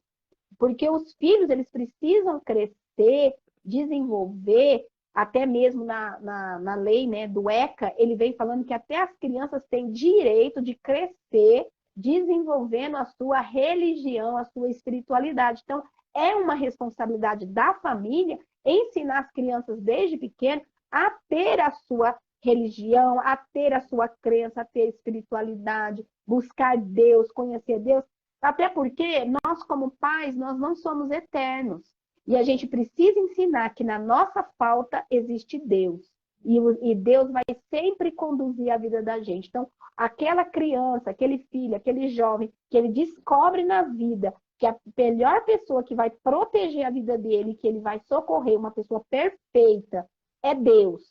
[SPEAKER 2] Porque os filhos, eles precisam crescer, desenvolver, até mesmo na lei, né, do ECA, ele vem falando que até as crianças têm direito de crescer, desenvolvendo a sua religião, a sua espiritualidade. Então, é uma responsabilidade da família ensinar as crianças desde pequeno a ter a sua religião, a ter a sua crença, a ter espiritualidade, buscar Deus, conhecer Deus. Até porque nós, como pais, nós não somos eternos. E a gente precisa ensinar que na nossa falta existe Deus. E Deus vai sempre conduzir a vida da gente. Então, aquela criança, aquele filho, aquele jovem, que ele descobre na vida que a melhor pessoa que vai proteger a vida dele, que ele vai socorrer, uma pessoa perfeita, é Deus.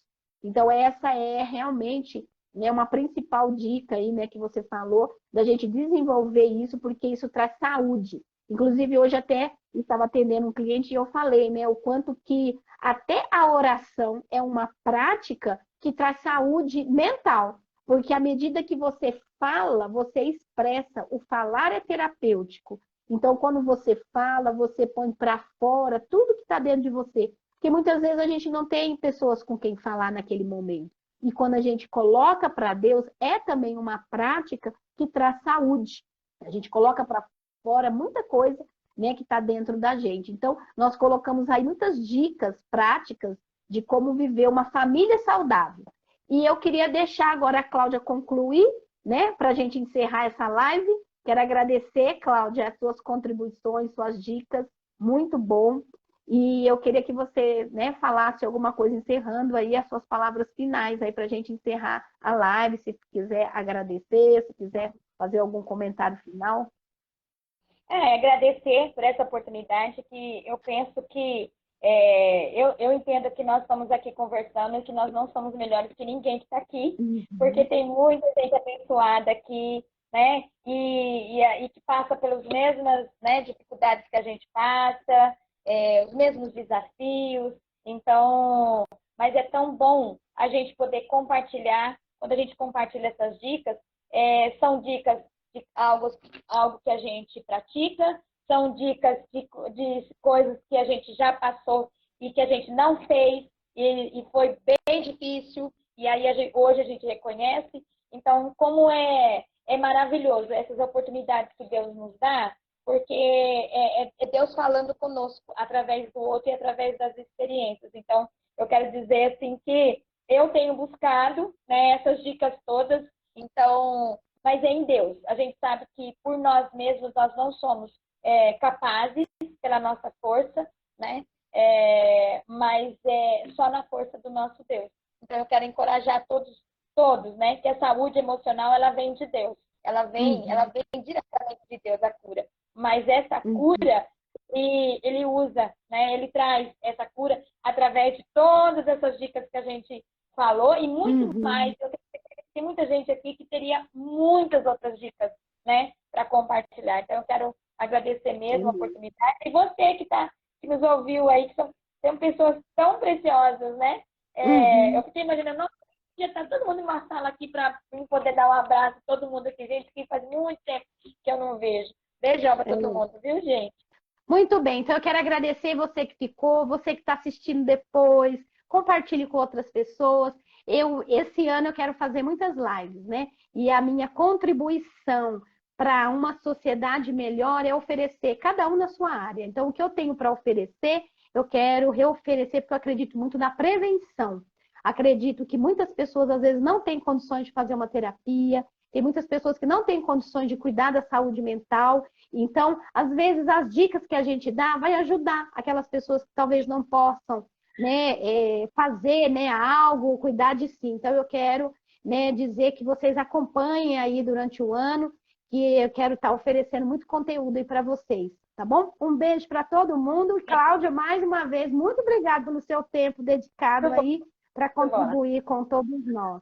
[SPEAKER 2] Então, essa é realmente, né, uma principal dica aí, né, que você falou, da gente desenvolver isso, porque isso traz saúde. Inclusive, hoje até estava atendendo um cliente e eu falei, né, o quanto que até a oração é uma prática que traz saúde mental. Porque à medida que você fala, você expressa. O falar é terapêutico. Então, quando você fala, você põe para fora tudo que está dentro de você. Porque muitas vezes a gente não tem pessoas com quem falar naquele momento. E quando a gente coloca para Deus, é também uma prática que traz saúde. A gente coloca para fora muita coisa, né, que está dentro da gente. Então, nós colocamos aí muitas dicas práticas de como viver uma família saudável. E eu queria deixar agora a Cláudia concluir, né, para a gente encerrar essa live. Quero agradecer, Cláudia, as suas contribuições, suas dicas, muito bom. E eu queria que você, né, falasse alguma coisa encerrando aí as suas palavras finais aí para a gente encerrar a live, se quiser agradecer, se quiser fazer algum comentário final.
[SPEAKER 3] Agradecer por essa oportunidade, que eu penso que eu entendo que nós estamos aqui conversando e que nós não somos melhores que ninguém que está aqui, porque tem muita gente abençoada aqui, né? E que passa pelas mesmas, né, dificuldades que a gente passa, os mesmos desafios. Então, mas é tão bom a gente poder compartilhar. Quando a gente compartilha essas dicas, são dicas de algo que a gente pratica, são dicas de coisas que a gente já passou e que a gente não fez e foi bem difícil, e aí hoje a gente reconhece. Então, como é maravilhoso essas oportunidades que Deus nos dá, porque é Deus falando conosco através do outro e através das experiências. Então, eu quero dizer assim que eu tenho buscado, né, essas dicas todas, então, mas é em Deus. A gente sabe que por nós mesmos nós não somos capazes pela nossa força, né? Mas é só na força do nosso Deus. Então, eu quero encorajar todos, né? Que a saúde emocional, ela vem de Deus. Ela vem diretamente de Deus, a cura. Mas essa cura, ele usa, né? Ele traz essa cura através de todas essas dicas que a gente falou e muito mais. Eu tem muita gente aqui que teria muitas outras dicas, né? Para compartilhar. Então, eu quero agradecer mesmo a oportunidade. E você que nos ouviu aí, que são pessoas tão preciosas, né? Eu fiquei imaginando, nossa, já está todo mundo em uma sala aqui para poder dar um abraço a todo mundo aqui, gente, que faz muito tempo que eu não vejo. Beijão para todo mundo, viu, gente?
[SPEAKER 2] Muito bem, então eu quero agradecer você que ficou, você que está assistindo depois, compartilhe com outras pessoas. Esse ano eu quero fazer muitas lives, né? E a minha contribuição para uma sociedade melhor é oferecer, cada um na sua área. Então, o que eu tenho para oferecer, eu quero reoferecer, porque eu acredito muito na prevenção. Acredito que muitas pessoas, às vezes, não têm condições de fazer uma terapia, tem muitas pessoas que não têm condições de cuidar da saúde mental. Então, às vezes, as dicas que a gente dá vai ajudar aquelas pessoas que talvez não possam, né, fazer, né, algo, cuidar de si. Então, eu quero, né, dizer que vocês acompanhem aí durante o ano, que eu quero estar oferecendo muito conteúdo aí para vocês, tá bom? Um beijo para todo mundo. Cláudia, mais uma vez, muito obrigada pelo seu tempo dedicado aí para contribuir com todos nós.